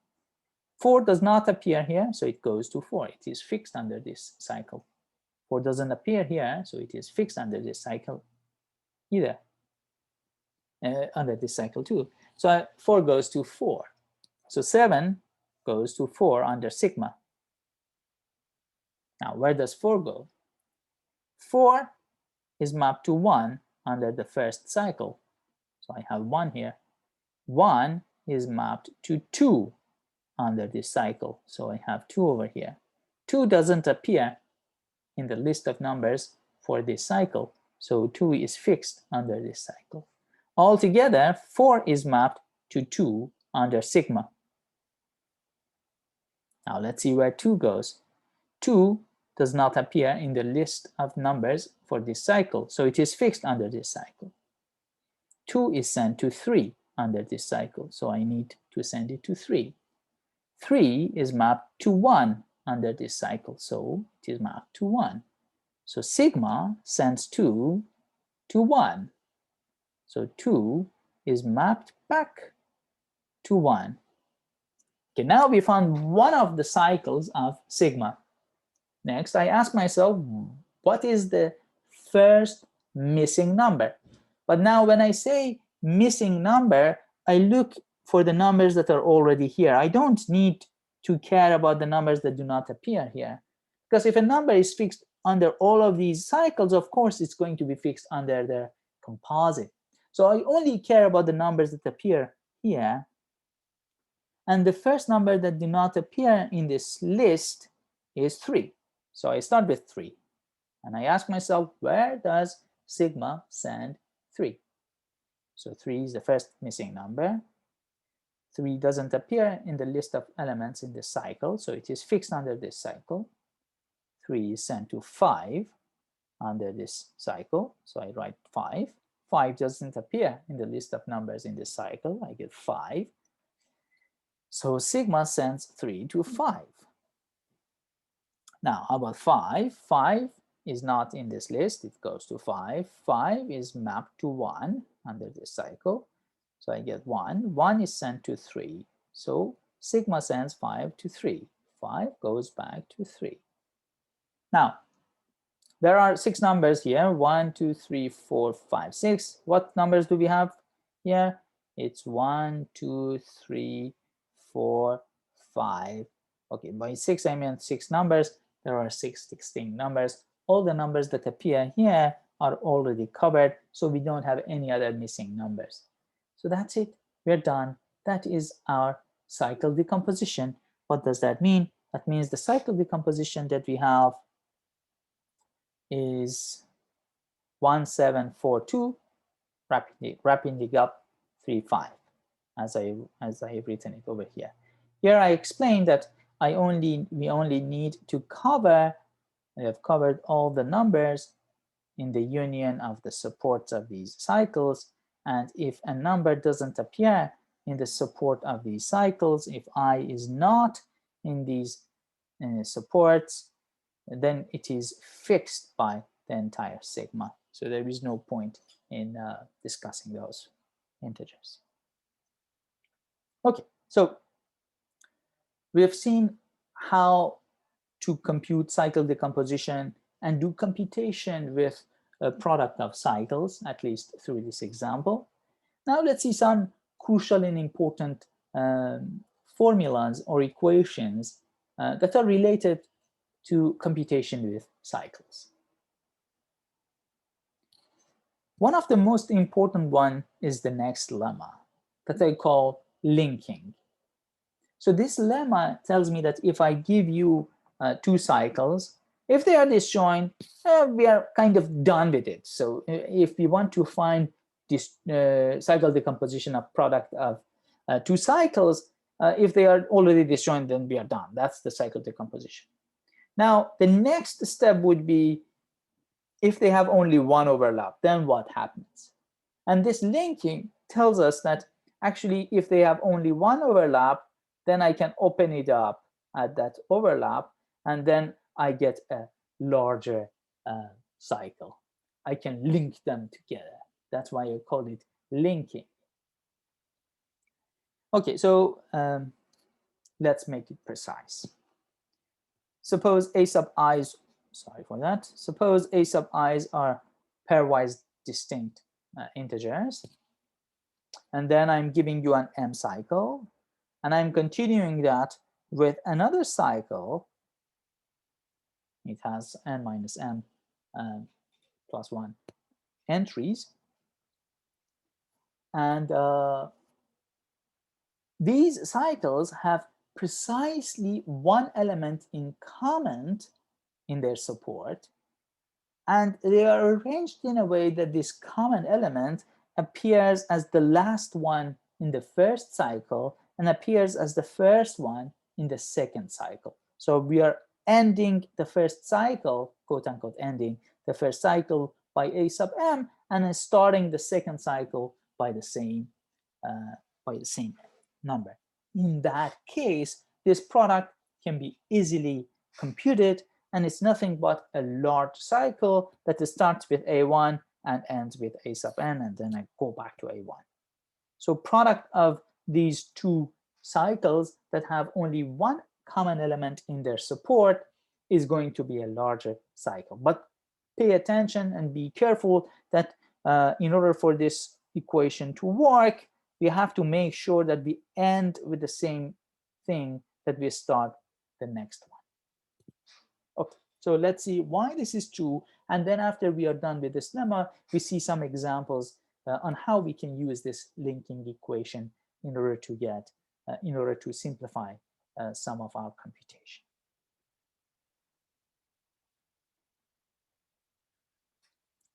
4 does not appear here, so it goes to 4. It is fixed under this cycle. 4 doesn't appear here, so it is fixed under this cycle either. Under this cycle too. So 4 goes to 4. So 7 goes to 4 under sigma. Now, where does 4 go? 4 is mapped to 1 under the first cycle. So I have 1 here. 1 is mapped to 2 under this cycle. So I have 2 over here. 2 doesn't appear in the list of numbers for this cycle. So 2 is fixed under this cycle. Altogether, 4 is mapped to 2 under sigma. Now let's see where 2 goes. 2 does not appear in the list of numbers for this cycle, so it is fixed under this cycle. 2 is sent to 3 under this cycle, so I need to send it to 3. 3 is mapped to 1 under this cycle, so it is mapped to 1. So sigma sends 2 to 1. So 2 is mapped back to 1. Okay, now we found one of the cycles of sigma. Next, I ask myself, what is the first missing number? But now when I say missing number, I look for the numbers that are already here. I don't need to care about the numbers that do not appear here. Because if a number is fixed under all of these cycles, of course, it's going to be fixed under the composite. So I only care about the numbers that appear here. And the first number that do not appear in this list is 3. So I start with 3. And I ask myself, where does sigma send 3? So 3 is the first missing number. 3 doesn't appear in the list of elements in this cycle, so it is fixed under this cycle. 3 is sent to 5 under this cycle, so I write 5. 5 doesn't appear in the list of numbers in this cycle, I get 5. So sigma sends 3 to 5. Now, how about 5? 5 is not in this list, it goes to 5. 5 is mapped to 1 under this cycle. So I get 1. 1 is sent to 3. So sigma sends 5 to 3. 5 goes back to 3. Now, there are 6 numbers here. 1, 2, 3, 4, 5, 6. What numbers do we have here? It's 1, 2, 3, 4, 5. Okay, by 6 I mean 6 numbers. There are 6 distinct numbers. All the numbers that appear here are already covered, so we don't have any other missing numbers. So that's it. We're done. That is our cycle decomposition. What does that mean? That means the cycle decomposition that we have is 1, 7, 4, 2, wrapping up 3, 5, as I have written it over here. Here I explained that we only need to cover. We have covered all the numbers in the union of the supports of these cycles. And if a number doesn't appear in the support of these cycles, if I is not in these supports, then it is fixed by the entire sigma. So there is no point in discussing those integers. Okay, so we have seen how to compute cycle decomposition and do computation with a product of cycles, at least through this example. Now let's see some crucial and important formulas or equations that are related to computation with cycles. One of the most important one is the next lemma that I call linking. So this lemma tells me that if I give you 2 cycles, if they are disjoint, we are kind of done with it. So if we want to find this cycle decomposition of product of 2 cycles, if they are already disjoint, then we are done. That's the cycle decomposition. Now, the next step would be if they have only one overlap, then what happens? And this linking tells us that actually if they have only one overlap, then I can open it up at that overlap, and then I get a larger cycle. I can link them together. That's why I call it linking. Okay, so let's make it precise. Suppose a sub i's, sorry for that, suppose a sub i's are pairwise distinct integers, and then I'm giving you an m cycle, and I'm continuing that with another cycle. It has n minus m plus 1 entries, and these cycles have precisely one element in common in their support, and they are arranged in a way that this common element appears as the last one in the first cycle and appears as the first one in the second cycle. So we are ending the first cycle, quote unquote ending the first cycle by a sub m, and then starting the second cycle by the same number. In that case, this product can be easily computed, and it's nothing but a large cycle that starts with a1 and ends with a sub n, and then I go back to a1. So product of these two cycles that have only one common element in their support is going to be a larger cycle. But pay attention and be careful that in order for this equation to work, we have to make sure that we end with the same thing that we start the next one. Okay, so let's see why this is true, and then after we are done with this lemma, we see some examples on how we can use this linking equation in order to simplify some of our computation.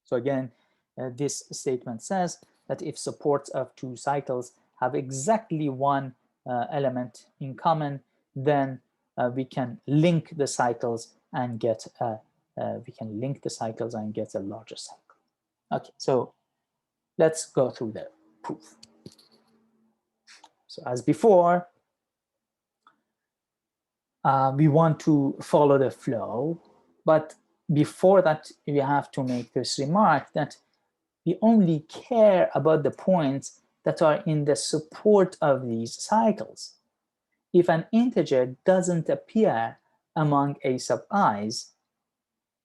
So again, this statement says that if supports of two cycles have exactly one element in common, then we can link the cycles and get a larger cycle. Okay, so let's go through the proof. So as before, we want to follow the flow, but before that, we have to make this remark that we only care about the points that are in the support of these cycles. If an integer doesn't appear among a sub i's,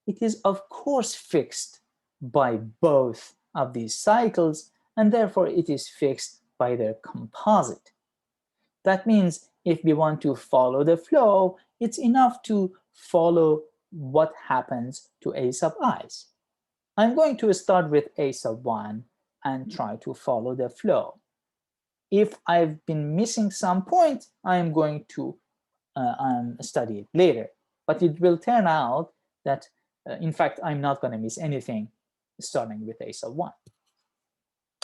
it is of course fixed by both of these cycles, and therefore it is fixed by their composite. That means if we want to follow the flow, it's enough to follow what happens to a sub i's. I'm going to start with a sub 1 and try to follow the flow. If I've been missing some point, I'm going to study it later. But it will turn out that, in fact, I'm not going to miss anything starting with a sub 1.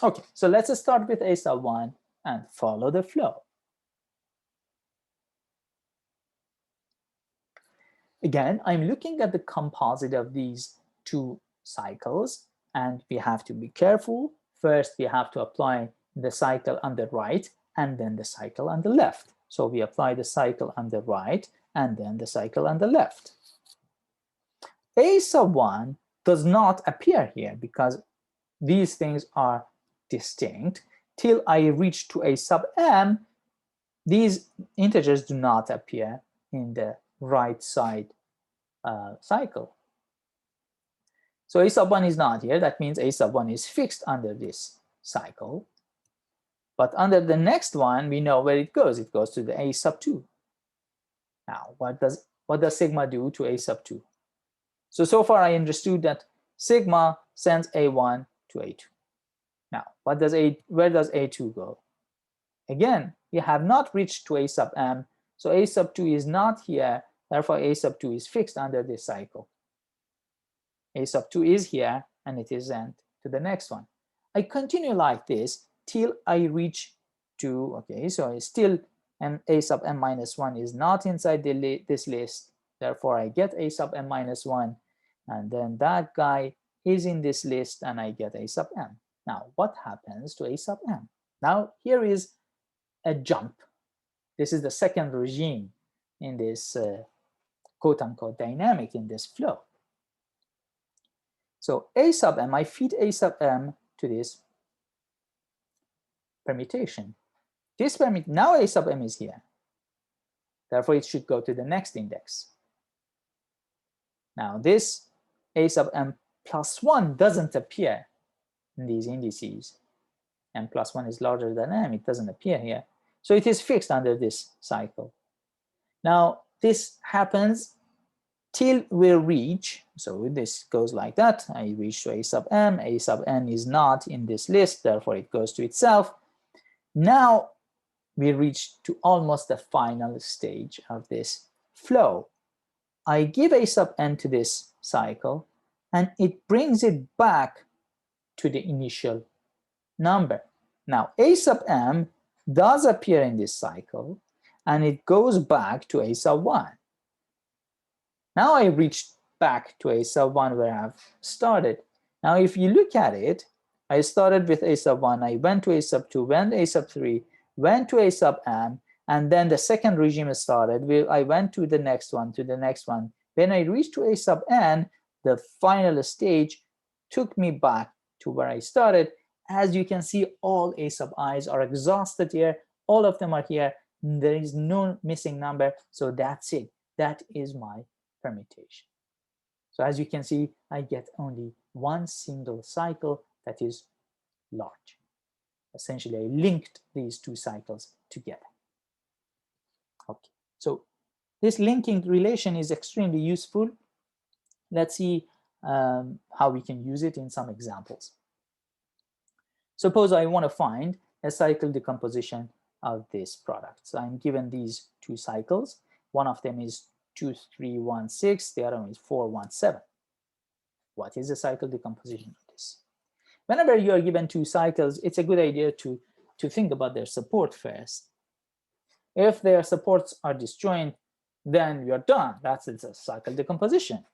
Okay, so let's start with a sub 1 and follow the flow. Again, I'm looking at the composite of these two cycles, and we have to be careful. First, we have to apply the cycle on the right and then the cycle on the left. So we apply the cycle on the right and then the cycle on the left. A sub 1 does not appear here because these things are distinct. Till I reach to a sub m, these integers do not appear in the right side cycle. So a sub 1 is not here. That means a sub 1 is fixed under this cycle. But under the next one, we know where it goes. It goes to the a sub 2. Now, what does sigma do to a sub 2? So far I understood that sigma sends a1 to a2. Now, where does a2 go? Again, we have not reached to a sub m, so a sub 2 is not here. Therefore, a sub 2 is fixed under this cycle. A sub 2 is here, and it is sent to the next one. I continue like this till I reach to, okay, so still a sub m minus 1 is not inside this list. Therefore, I get a sub m minus 1, and then that guy is in this list, and I get a sub m. Now, what happens to A sub m? Now, here is a jump. This is the second regime in this quote-unquote dynamic in this flow. So A sub m, I feed A sub m to this permutation. Now A sub m is here. Therefore, it should go to the next index. Now, this A sub m plus 1 doesn't appear in these indices. M plus 1 is larger than m. It doesn't appear here. So it is fixed under this cycle. Now, this happens till we reach, so this goes like that. I reach to A sub m. A sub n is not in this list. Therefore, it goes to itself. Now, we reach to almost the final stage of this flow. I give A sub n to this cycle, and it brings it back to the initial number. Now, A sub m does appear in this cycle, and it goes back to A sub 1. Now I reach back to A sub 1 where I've started. Now, if you look at it, I started with A sub 1, I went to A sub 2, went to A sub 3, went to A sub m, and then the second regime started. I went to the next one, When I reached to A sub n, the final stage took me back to where I started. As you can see, all A sub i's are exhausted here. All of them are here. There is no missing number. So that's it. That is my permutation. So as you can see, I get only one single cycle that is large. Essentially, I linked these two cycles together. Okay, so this linking relation is extremely useful. Let's see how we can use it in some examples. Suppose I want to find a cycle decomposition of this product. So I'm given these two cycles. One of them is 2316, the other one is 417. What is the cycle decomposition of this? Whenever you are given two cycles, it's a good idea to think about their support first. If their supports are disjoint, then you're done. That's a cycle decomposition.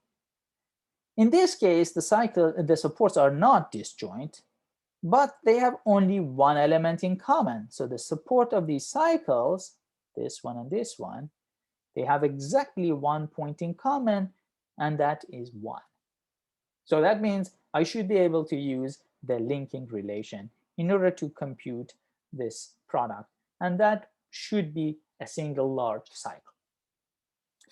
In this case, the supports are not disjoint, but they have only one element in common. So the support of these cycles, this one and this one, they have exactly 1 point in common, and that is 1. So that means I should be able to use the linking relation in order to compute this product, and that should be a single large cycle.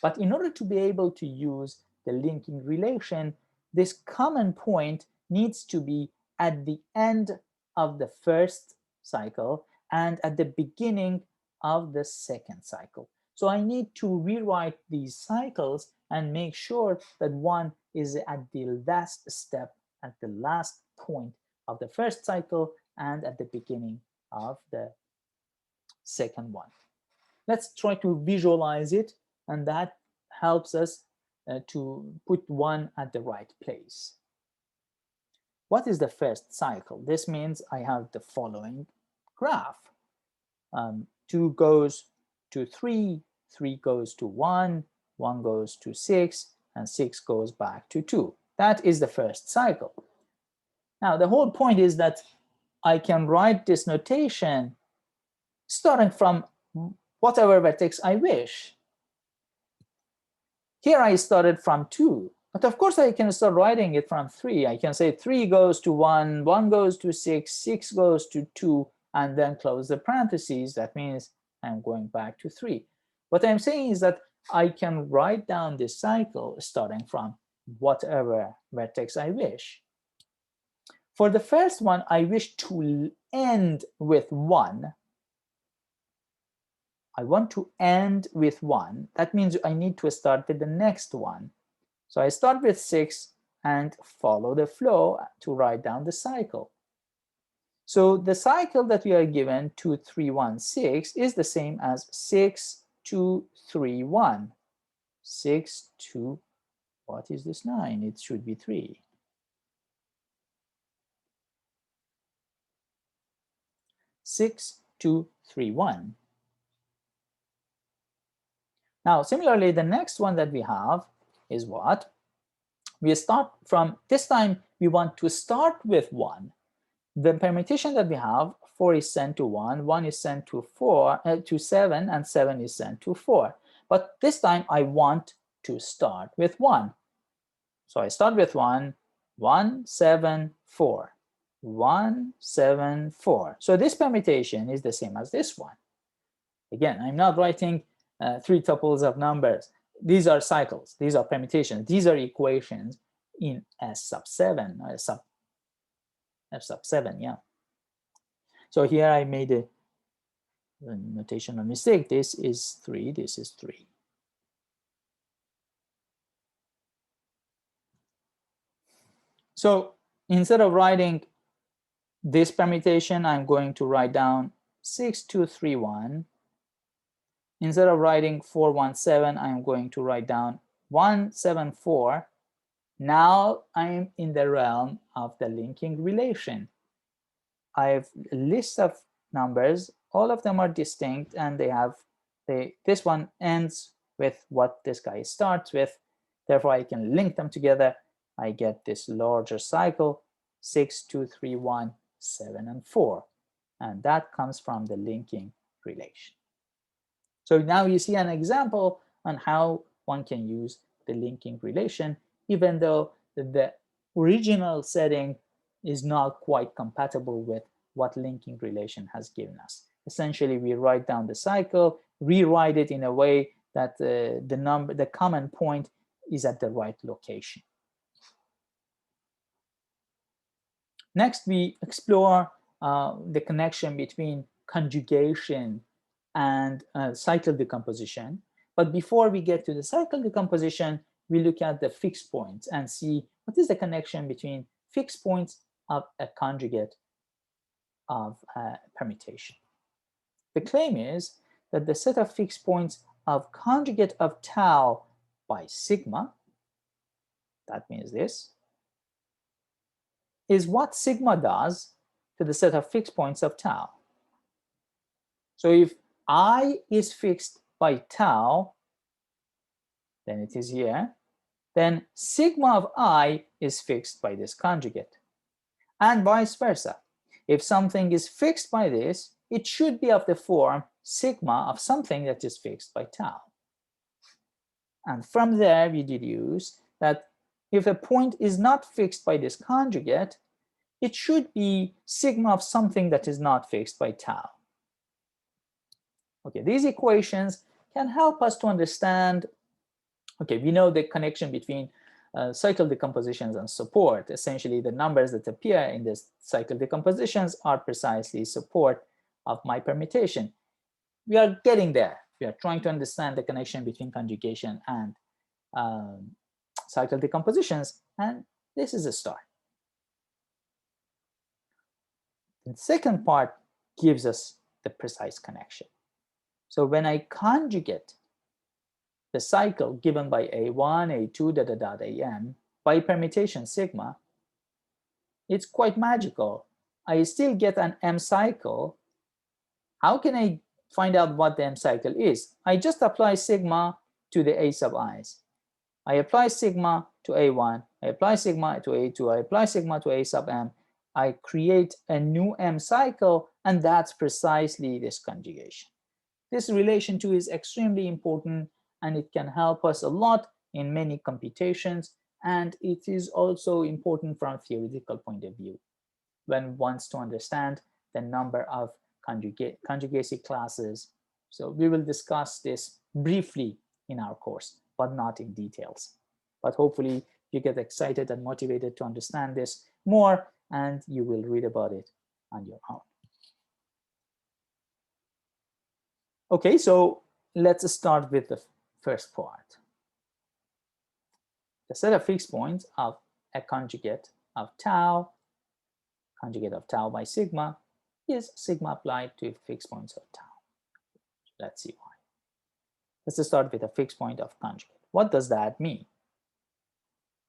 But in order to be able to use the linking relation, this common point needs to be at the end of the first cycle and at the beginning of the second cycle. So I need to rewrite these cycles and make sure that one is at the last step, at the last point of the first cycle and at the beginning of the second one. Let's try to visualize it, and that helps us to put one at the right place. What is the first cycle? This means I have the following graph. 2 goes to 3, 3 goes to 1, 1 goes to 6, and 6 goes back to 2. That is the first cycle. Now, the whole point is that I can write this notation starting from whatever vertex I wish. Here I started from 2, but of course I can start writing it from 3. I can say 3 goes to 1, 1 goes to 6, 6 goes to 2, and then close the parentheses. That means I'm going back to 3. What I'm saying is that I can write down this cycle starting from whatever vertex I wish. For the first one, I wish to end with 1. I want to end with 1. That means I need to start with the next one. So I start with 6 and follow the flow to write down the cycle. So the cycle that we are given, 2, 3, 1, 6, is the same as 6, 2, 3, 1. 6, 2, what is this 9? It should be 3. 6, 2, 3, 1. Now, similarly, the next one that we have is what? We start from, this time we want to start with 1. The permutation that we have, 4 is sent to 1, 1 is sent to 7, and 7 is sent to 4. But this time I want to start with 1. So I start with 1, 1, 7, 4. 1, 7, 4. So this permutation is the same as this one. Again, I'm not writing 3 tuples of numbers. These are cycles. These are permutations. These are equations in S sub 7, F sub 7, yeah. So here I made a notational mistake. This is 3, this is 3. So instead of writing this permutation, I'm going to write down 6231. Instead of writing 417, I'm going to write down 174. Now I'm in the realm of the linking relation. I have a list of numbers. All of them are distinct, and this one ends with what this guy starts with. Therefore, I can link them together. I get this larger cycle, 6, 2, 3, 1, 7, and 4. And that comes from the linking relation. So now you see an example on how one can use the linking relation, even though the original setting is not quite compatible with what linking relation has given us. Essentially, we write down the cycle, rewrite it in a way that the common point is at the right location. Next, we explore the connection between conjugation and cycle decomposition. But before we get to the cycle decomposition, we look at the fixed points and see what is the connection between fixed points of a conjugate of a permutation. The claim is that the set of fixed points of conjugate of tau by sigma, that means this, is what sigma does to the set of fixed points of tau. So if I is fixed by tau, then it is here, then sigma of I is fixed by this conjugate, and vice versa. If something is fixed by this, it should be of the form sigma of something that is fixed by tau. And from there, we deduce that if a point is not fixed by this conjugate, it should be sigma of something that is not fixed by tau. Okay, these equations can help us to understand, okay, we know the connection between cycle decompositions and support. Essentially, the numbers that appear in this cycle decompositions are precisely support of my permutation. We are getting there. We are trying to understand the connection between conjugation and cycle decompositions, and this is a start. The second part gives us the precise connection. So when I conjugate the cycle given by A1, A2, Am by permutation sigma, it's quite magical. I still get an M cycle. How can I find out what the M cycle is? I just apply sigma to the A sub i's. I apply sigma to A1, I apply sigma to A2, I apply sigma to A sub M. I create a new M cycle, and that's precisely this conjugation. This relation 2 is extremely important, and it can help us a lot in many computations, and it is also important from a theoretical point of view when one wants to understand the number of conjugacy classes. So we will discuss this briefly in our course, but not in details. But hopefully you get excited and motivated to understand this more, and you will read about it on your own. Okay, so let's start with the first part. The set of fixed points of a conjugate of tau by sigma, is sigma applied to fixed points of tau. Let's see why. Let's start with a fixed point of conjugate. What does that mean?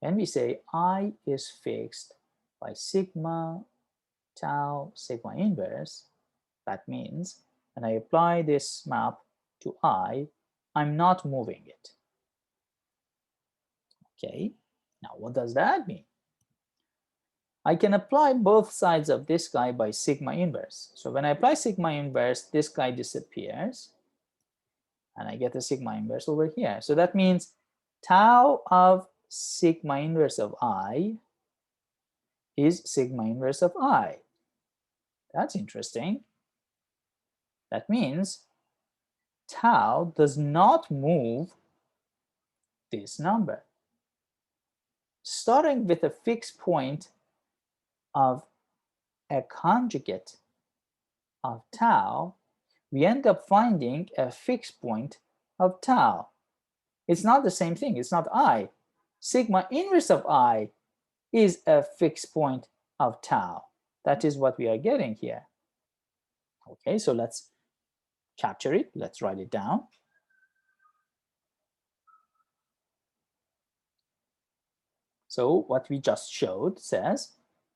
When we say I is fixed by sigma tau sigma inverse, that means when I apply this map to I, I'm not moving it. Okay, now what does that mean? I can apply both sides of this guy by sigma inverse. So when I apply sigma inverse, this guy disappears, and I get a sigma inverse over here. So that means tau of sigma inverse of I is sigma inverse of I. That's interesting. That means tau does not move this number. Starting with a fixed point of a conjugate of tau, we end up finding a fixed point of tau. It's not the same thing. It's not I. Sigma inverse of I is a fixed point of tau. That is what we are getting here. Okay, so let's capture it. Let's write it down. So what we just showed says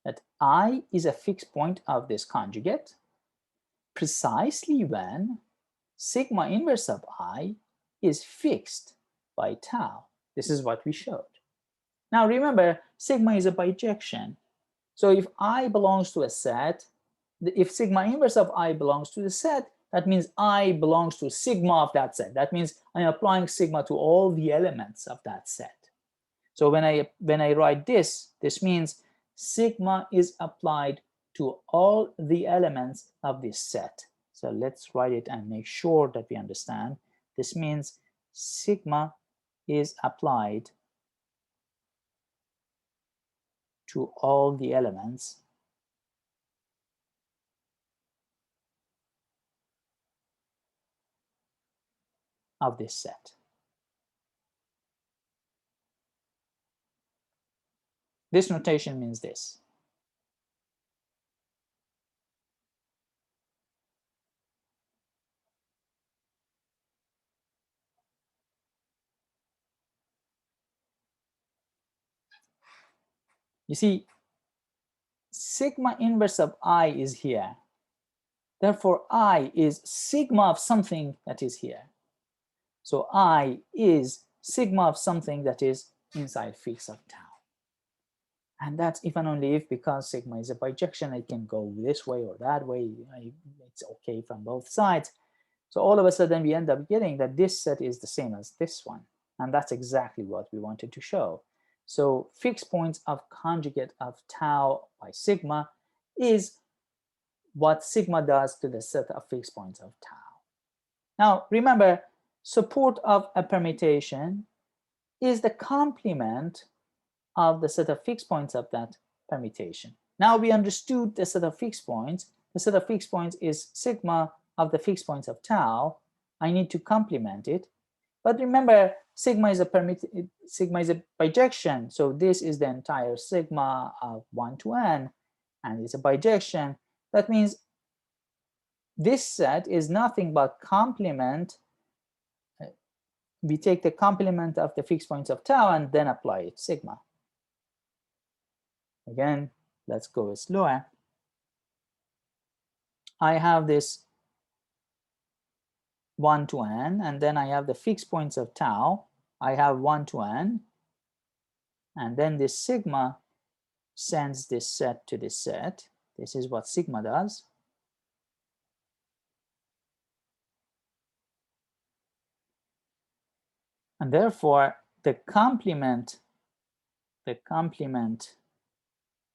that I is a fixed point of this conjugate precisely when sigma inverse of I is fixed by tau. This is what we showed. Now remember, sigma is a bijection. So if I belongs to a set, if sigma inverse of I belongs to the set, that means I belongs to sigma of that set. That means I'm applying sigma to all the elements of that set. So when I write this, this means sigma is applied to all the elements of this set. So let's write it and make sure that we understand. This means sigma is applied to all the elements of this set. This notation means this. You see, sigma inverse of I is here. Therefore, I is sigma of something that is here. So I is sigma of something that is inside fixed of tau. And that's if and only if, because sigma is a bijection, it can go this way or that way. It's okay from both sides. So all of a sudden we end up getting that this set is the same as this one. And that's exactly what we wanted to show. So fixed points of conjugate of tau by sigma is what sigma does to the set of fixed points of tau. Now remember, support of a permutation is the complement of the set of fixed points of that permutation. Now we understood the set of fixed points. The set of fixed points is sigma of the fixed points of tau. I need to complement it. But remember, sigma is a bijection. So this is the entire sigma of 1 to n, and it's a bijection. That means this set is nothing but complement. We take the complement of the fixed points of tau and then apply it sigma. Again, let's go slower. I have this 1 to n, and then I have the fixed points of tau. I have 1 to n, and then this sigma sends this set to this set. This is what sigma does. And therefore, the complement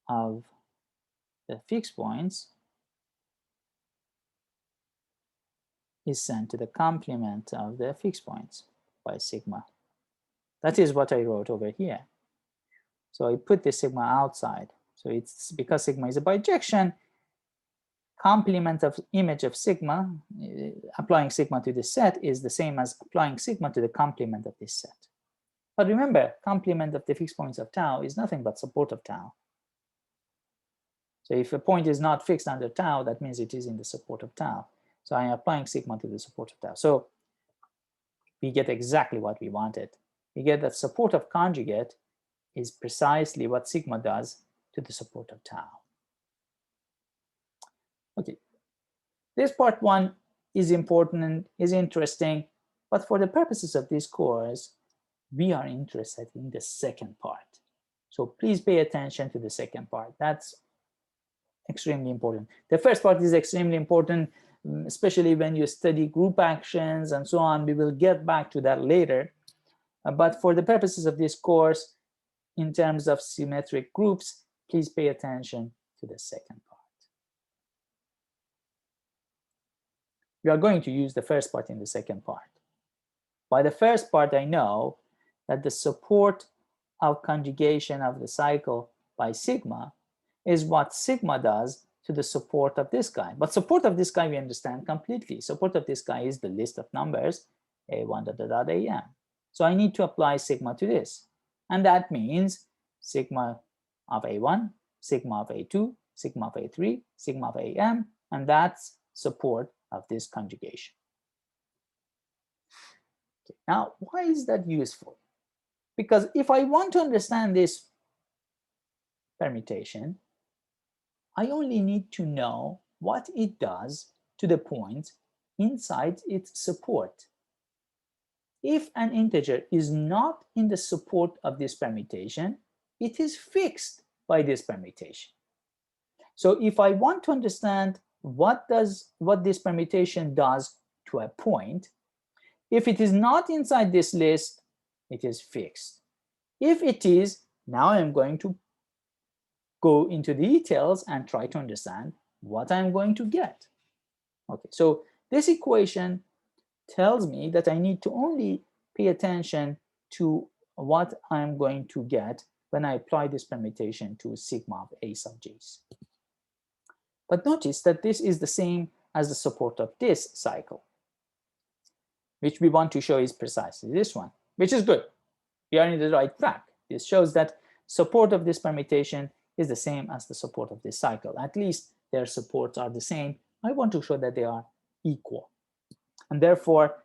of the fixed points is sent to the complement of the fixed points by sigma. That is what I wrote over here. So I put the sigma outside. So it's because sigma is a bijection, complement of image of sigma, applying sigma to this set is the same as applying sigma to the complement of this set. But remember, complement of the fixed points of tau is nothing but support of tau. So if a point is not fixed under tau, that means it is in the support of tau. So I am applying sigma to the support of tau. So we get exactly what we wanted. We get that support of conjugate is precisely what sigma does to the support of tau. Okay, this part 1 is important and is interesting, but for the purposes of this course, we are interested in the second part. So please pay attention to the second part. That's extremely important. The first part is extremely important, especially when you study group actions and so on. We will get back to that later. But for the purposes of this course, in terms of symmetric groups, please pay attention to the second part. We are going to use the first part in the second part. By the first part, I know that the support of conjugation of the cycle by sigma is what sigma does to the support of this guy. But support of this guy we understand completely. Support of this guy is the list of numbers a1 am. So I need to apply sigma to this. And that means sigma of a1, sigma of a2, sigma of a3, sigma of am, and that's support of this conjugation. Okay. Now, why is that useful? Because if I want to understand this permutation, I only need to know what it does to the point inside its support. If an integer is not in the support of this permutation, it is fixed by this permutation. So if I want to understand what this permutation does to a point, if it is not inside this list, it is fixed. If it is, now I'm going to go into the details and try to understand what I'm going to get. Okay, so this equation tells me that I need to only pay attention to what I'm going to get when I apply this permutation to sigma of a sub j's. But notice that this is the same as the support of this cycle, which we want to show is precisely this one, which is good. We are in the right track. This shows that support of this permutation is the same as the support of this cycle. At least their supports are the same. I want to show that they are equal. And therefore,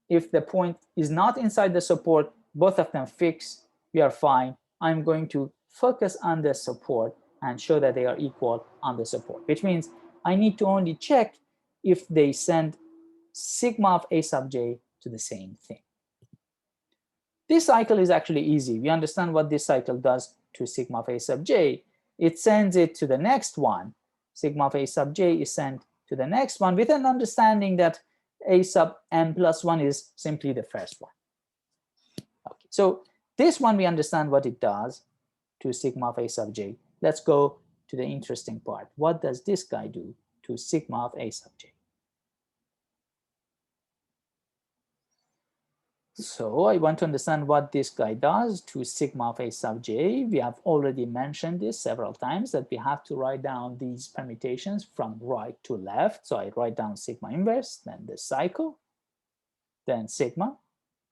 if the point is not inside the support, both of them fix, we are fine. I'm going to focus on the support and show that they are equal on the support, which means I need to only check if they send sigma of a sub j to the same thing. This cycle is actually easy. We understand what this cycle does to sigma of a sub j. It sends it to the next one. Sigma of a sub j is sent to the next one with an understanding that a sub n plus 1 is simply the first one. Okay, so this one we understand what it does to sigma of a sub j. Let's go to the interesting part. What does this guy do to sigma of a sub j? So I want to understand what this guy does to sigma of a sub j. We have already mentioned this several times, that we have to write down these permutations from right to left. So I write down sigma inverse, then the cycle, then sigma,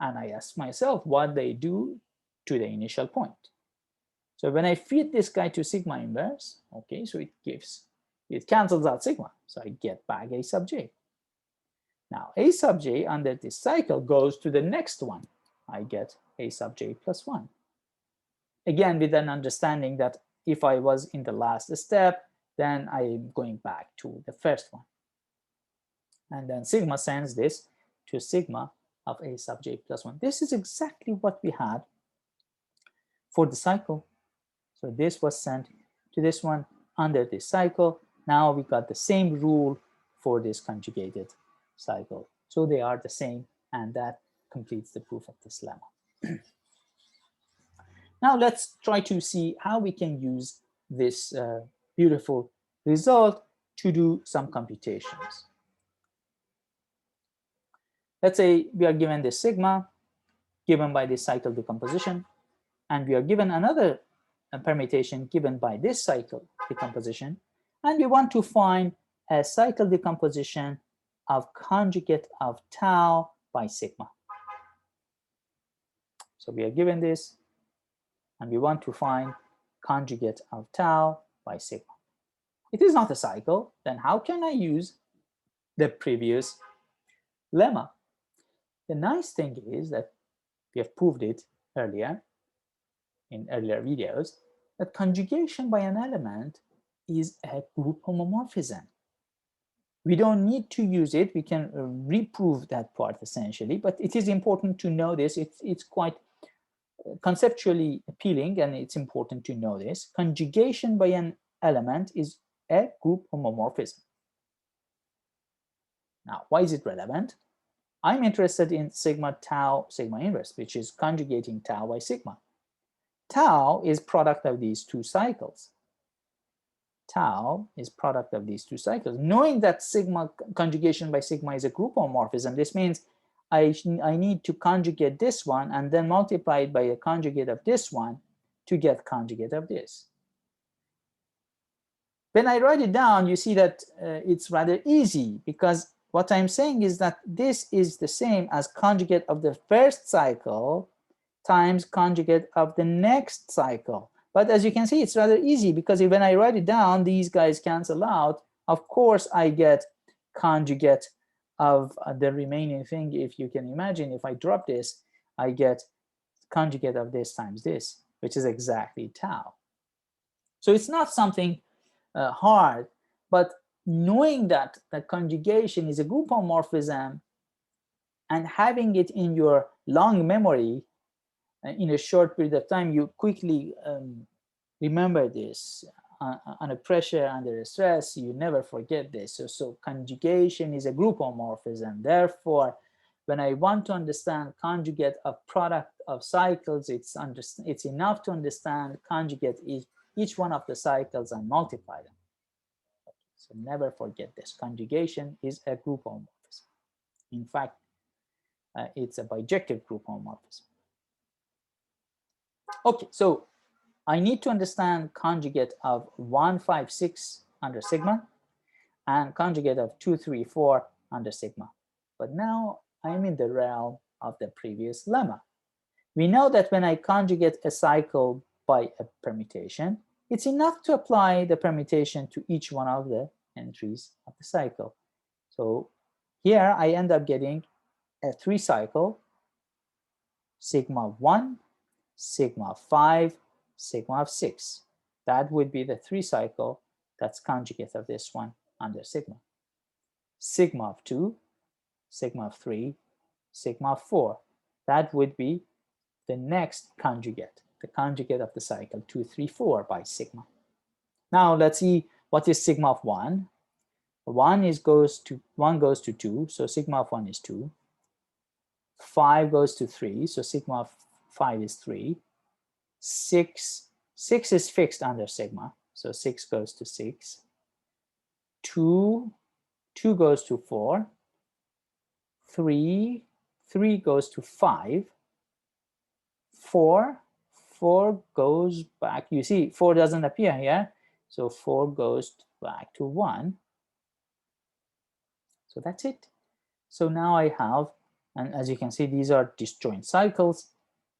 and I ask myself what they do to the initial point. So when I feed this guy to sigma inverse, okay, so it cancels out sigma. So I get back a sub j. Now, a sub j under this cycle goes to the next one. I get a sub j plus 1. Again, with an understanding that if I was in the last step, then I'm going back to the first one. And then sigma sends this to sigma of a sub j plus 1. This is exactly what we had for the cycle. So this was sent to this one under this cycle. Now we got the same rule for this conjugated cycle. So they are the same, and that completes the proof of this lemma. Now let's try to see how we can use this beautiful result to do some computations. Let's say we are given this sigma, given by this cycle decomposition, and we are given another permutation given by this cycle decomposition, and we want to find a cycle decomposition of conjugate of tau by sigma. So we are given this, and we want to find conjugate of tau by sigma. It is not a cycle, then how can I use the previous lemma? The nice thing is that we have proved it earlier, in earlier videos, that conjugation by an element is a group homomorphism. We don't need to use it. We can reprove that part essentially, but it is important to know this. It's quite conceptually appealing, and it's important to know this. Conjugation by an element is a group homomorphism. Now, why is it relevant? I'm interested in sigma tau sigma inverse, which is conjugating tau by sigma. Tau is product of these two cycles. Tau is product of these two cycles. Knowing that sigma conjugation by sigma is a group homomorphism, this means I need to conjugate this one and then multiply it by a conjugate of this one to get conjugate of this. When I write it down, you see that it's rather easy, because what I'm saying is that this is the same as conjugate of the first cycle times conjugate of the next cycle. But as you can see, it's rather easy, because when I write it down, these guys cancel out. Of course, I get conjugate of the remaining thing. If you can imagine, if I drop this, I get conjugate of this times this, which is exactly tau. So it's not something hard, but knowing that the conjugation is a group homomorphism and having it in your long memory in a short period of time, you quickly remember this. Under pressure, under stress, you never forget this. So conjugation is a group homomorphism. Therefore, when I want to understand conjugate of product of cycles, it's enough to understand conjugate each one of the cycles and multiply them. Okay, so never forget this. Conjugation is a group homomorphism. In fact, it's a bijective group homomorphism. Okay, so I need to understand conjugate of 1, 5, 6 under sigma and conjugate of 2, 3, 4 under sigma. But now I'm in the realm of the previous lemma. We know that when I conjugate a cycle by a permutation, it's enough to apply the permutation to each one of the entries of the cycle. So here I end up getting a 3-cycle, sigma of 1, sigma of 5, sigma of 6. That would be the 3-cycle that's conjugate of this one under sigma. Sigma of 2, sigma of 3, sigma of 4. That would be the next conjugate, the conjugate of the cycle 2, 3, 4 by sigma. Now let's see what is sigma of 1. 1 goes to 2, so sigma of 1 is 2. 5 goes to 3, so sigma of 5 is 3. 6 is fixed under sigma, so 6 goes to 6. 2 goes to 4. 3 goes to 5. 4 goes back. You see, 4 doesn't appear here, so 4 goes back to 1. So that's it. So now I have, and as you can see, these are disjoint cycles.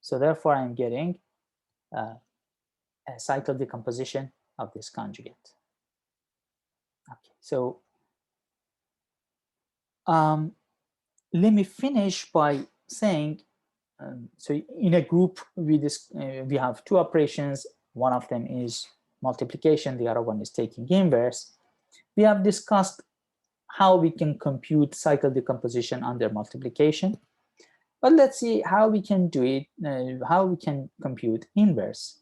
So therefore, I'm getting a cycle decomposition of this conjugate. Okay, so let me finish by saying, so in a group, we have 2 operations. One of them is multiplication, the other one is taking inverse. We have discussed how we can compute cycle decomposition under multiplication. But let's see how we can do it, how we can compute inverse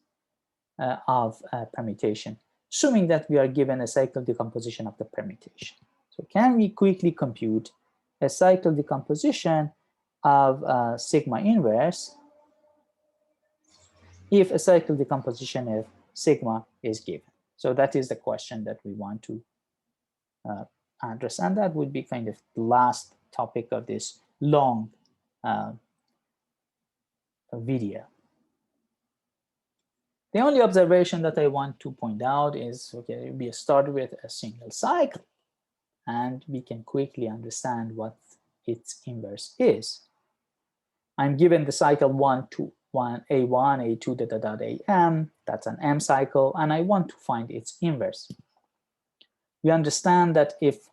of permutation, assuming that we are given a cycle decomposition of the permutation. So can we quickly compute a cycle decomposition of sigma inverse if a cycle decomposition of sigma is given? So that is the question that we want to address, and that would be kind of the last topic of this long video. The only observation that I want to point out is, okay, we start with a single cycle, and we can quickly understand what its inverse is. I'm given the cycle 1, 2, 1, A1, A2, AM, that's an M cycle, and I want to find its inverse. We understand that if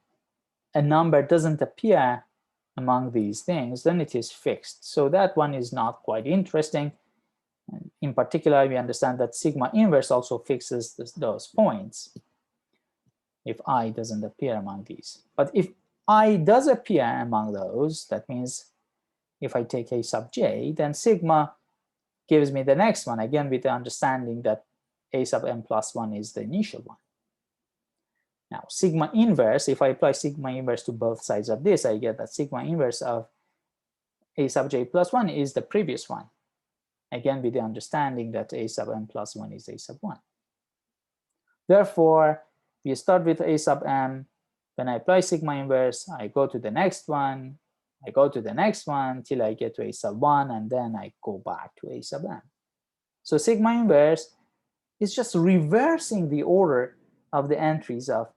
a number doesn't appear among these things, then it is fixed. So that one is not quite interesting. And in particular, we understand that sigma inverse also fixes those points if I doesn't appear among these. But if I does appear among those, that means if I take A sub j, then sigma gives me the next one, again with the understanding that a sub n plus 1 is the initial one. Now, sigma inverse, if I apply sigma inverse to both sides of this, I get that sigma inverse of a sub j plus 1 is the previous one. Again, with the understanding that a sub n plus 1 is a sub 1. Therefore, we start with a sub m. When I apply sigma inverse, I go to the next one, I go to the next one till I get to a sub 1, and then I go back to a sub m. So sigma inverse is just reversing the order of the entries of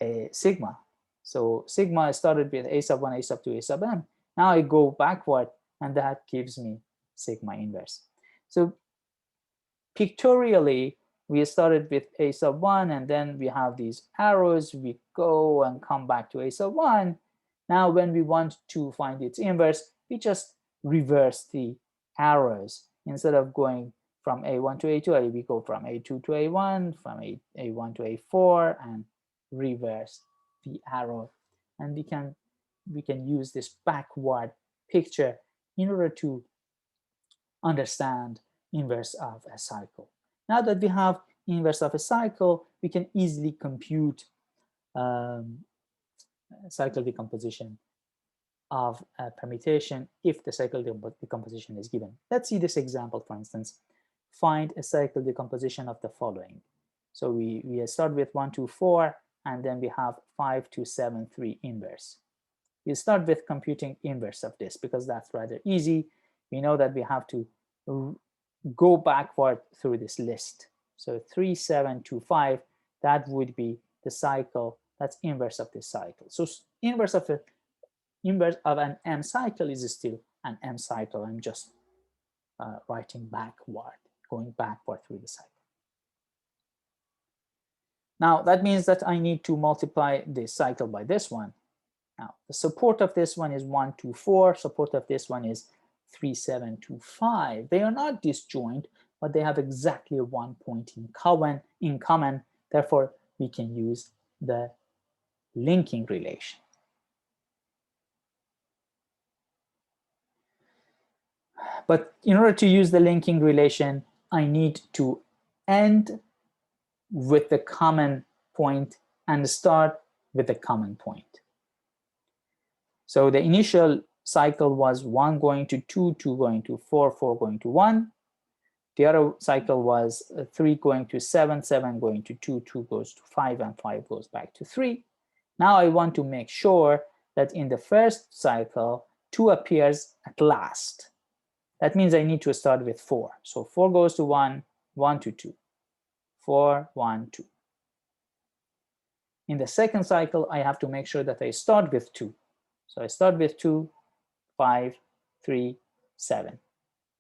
a sigma. So sigma started with a sub 1, a sub 2, a sub m. Now I go backward, and that gives me sigma inverse. So pictorially, we started with a sub 1, and then we have these arrows. We go and come back to a sub 1. Now, when we want to find its inverse, we just reverse the arrows. Instead of going from a1 to a2, we go from a2 to a1, from a1 to a4, and reverse the arrow. And we can use this backward picture in order to understand inverse of a cycle. Now that we have inverse of a cycle, we can easily compute cycle decomposition of a permutation if the cycle decomposition is given. Let's see this example, for instance. Find a cycle decomposition of the following. So we start with 1, 2, 4, and then we have 5, 2, 7, 3 inverse. We start with computing inverse of this because that's rather easy. We know that we have to go backward through this list. So 3, 7, 2, 5, that would be the cycle. That's inverse of this cycle. So inverse of an M cycle is still an M cycle. I'm just writing backward, going backward through the cycle. Now that means that I need to multiply this cycle by this one. Now the support of this one is 1, 2, 4. Support of this one is 3, 7, 2, 5. They are not disjoint, but they have exactly 1 point in common. Therefore, we can use the linking relation. But in order to use the linking relation, I need to end with the common point and start with the common point. So the initial cycle was 1 going to 2, 2 going to 4, 4 going to 1. The other cycle was 3 going to 7, 7 going to 2, 2 goes to 5, and 5 goes back to 3. Now I want to make sure that in the first cycle, 2 appears at last. That means I need to start with 4. So 4 goes to 1, 1 to 2, 4, 1, 2. In the second cycle, I have to make sure that I start with 2. So I start with 2, 5, 3, 7.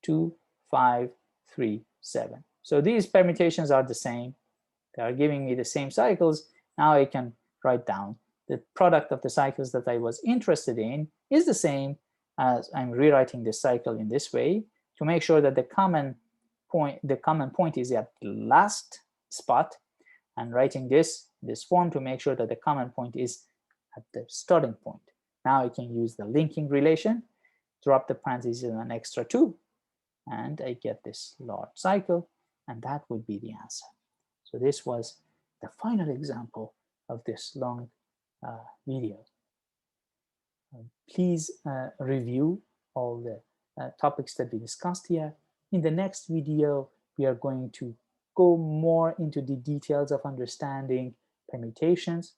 2, 5, 3, 7. So these permutations are the same. They are giving me the same cycles. Now I can write down the product of the cycles that I was interested in is the same as I'm rewriting this cycle in this way to make sure that the common point is at the last spot, and writing this form to make sure that the common point is at the starting point. Now I can use the linking relation, drop the parentheses and an extra 2, and I get this large cycle, and that would be the answer. So this was the final example of this long video. Please review all the topics that we discussed here. In the next video, we are going to go more into the details of understanding permutations.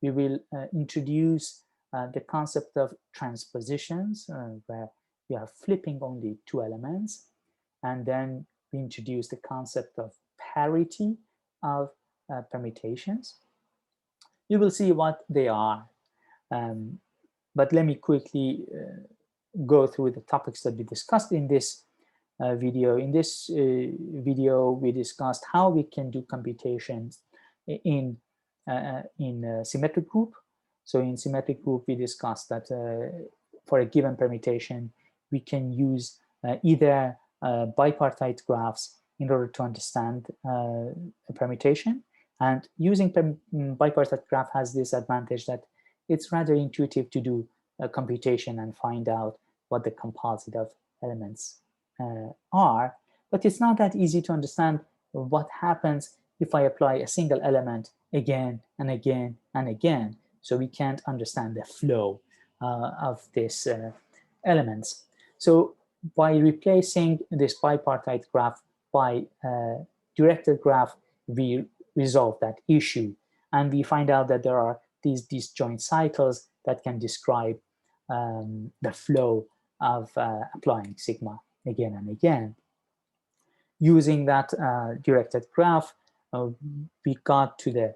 We will introduce the concept of transpositions, where we are flipping only 2 elements. And then we introduce the concept of parity of permutations. You will see what they are. But let me quickly go through the topics that we discussed in this video. In this video, we discussed how we can do computations in symmetric group. So in symmetric group, we discussed that for a given permutation, we can use either bipartite graphs in order to understand a permutation. And using bipartite graph has this advantage that it's rather intuitive to do a computation and find out what the composite of elements are, but it's not that easy to understand what happens if I apply a single element again and again and again. So we can't understand the flow of these elements. So by replacing this bipartite graph by a directed graph, we resolve that issue. And we find out that there are these disjoint cycles that can describe the flow of applying sigma again and again. Using that directed graph, we got to the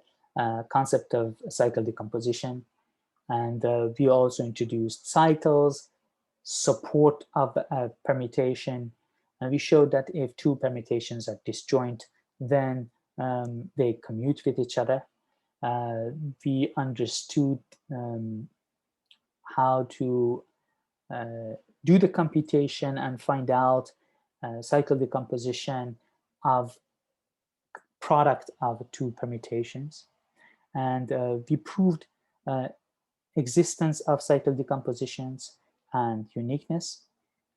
concept of cycle decomposition. And we also introduced cycles, support of permutation. And we showed that if two permutations are disjoint, then they commute with each other. We understood how to do the computation and find out cycle decomposition of product of two permutations. And we proved existence of cycle decompositions and uniqueness.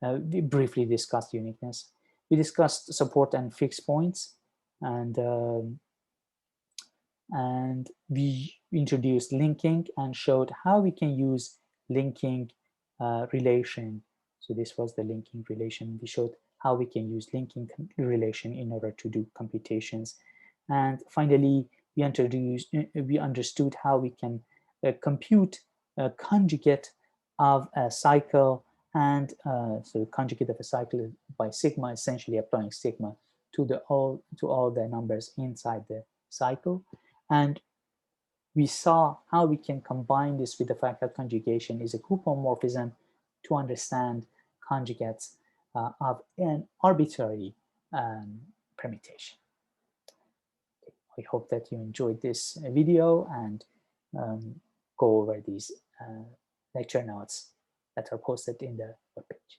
We briefly discussed uniqueness. We discussed support and fixed points, and we introduced linking and showed how we can use linking relation. So this was the linking relation. We showed how we can use linking relation in order to do computations. And finally, we understood how we can compute a conjugate of a cycle, and so conjugate of a cycle by sigma, essentially applying sigma to all the numbers inside the cycle. And we saw how we can combine this with the fact that conjugation is a group homomorphism to understand conjugates of an arbitrary permutation. I hope that you enjoyed this video and go over these lecture notes that are posted in the webpage.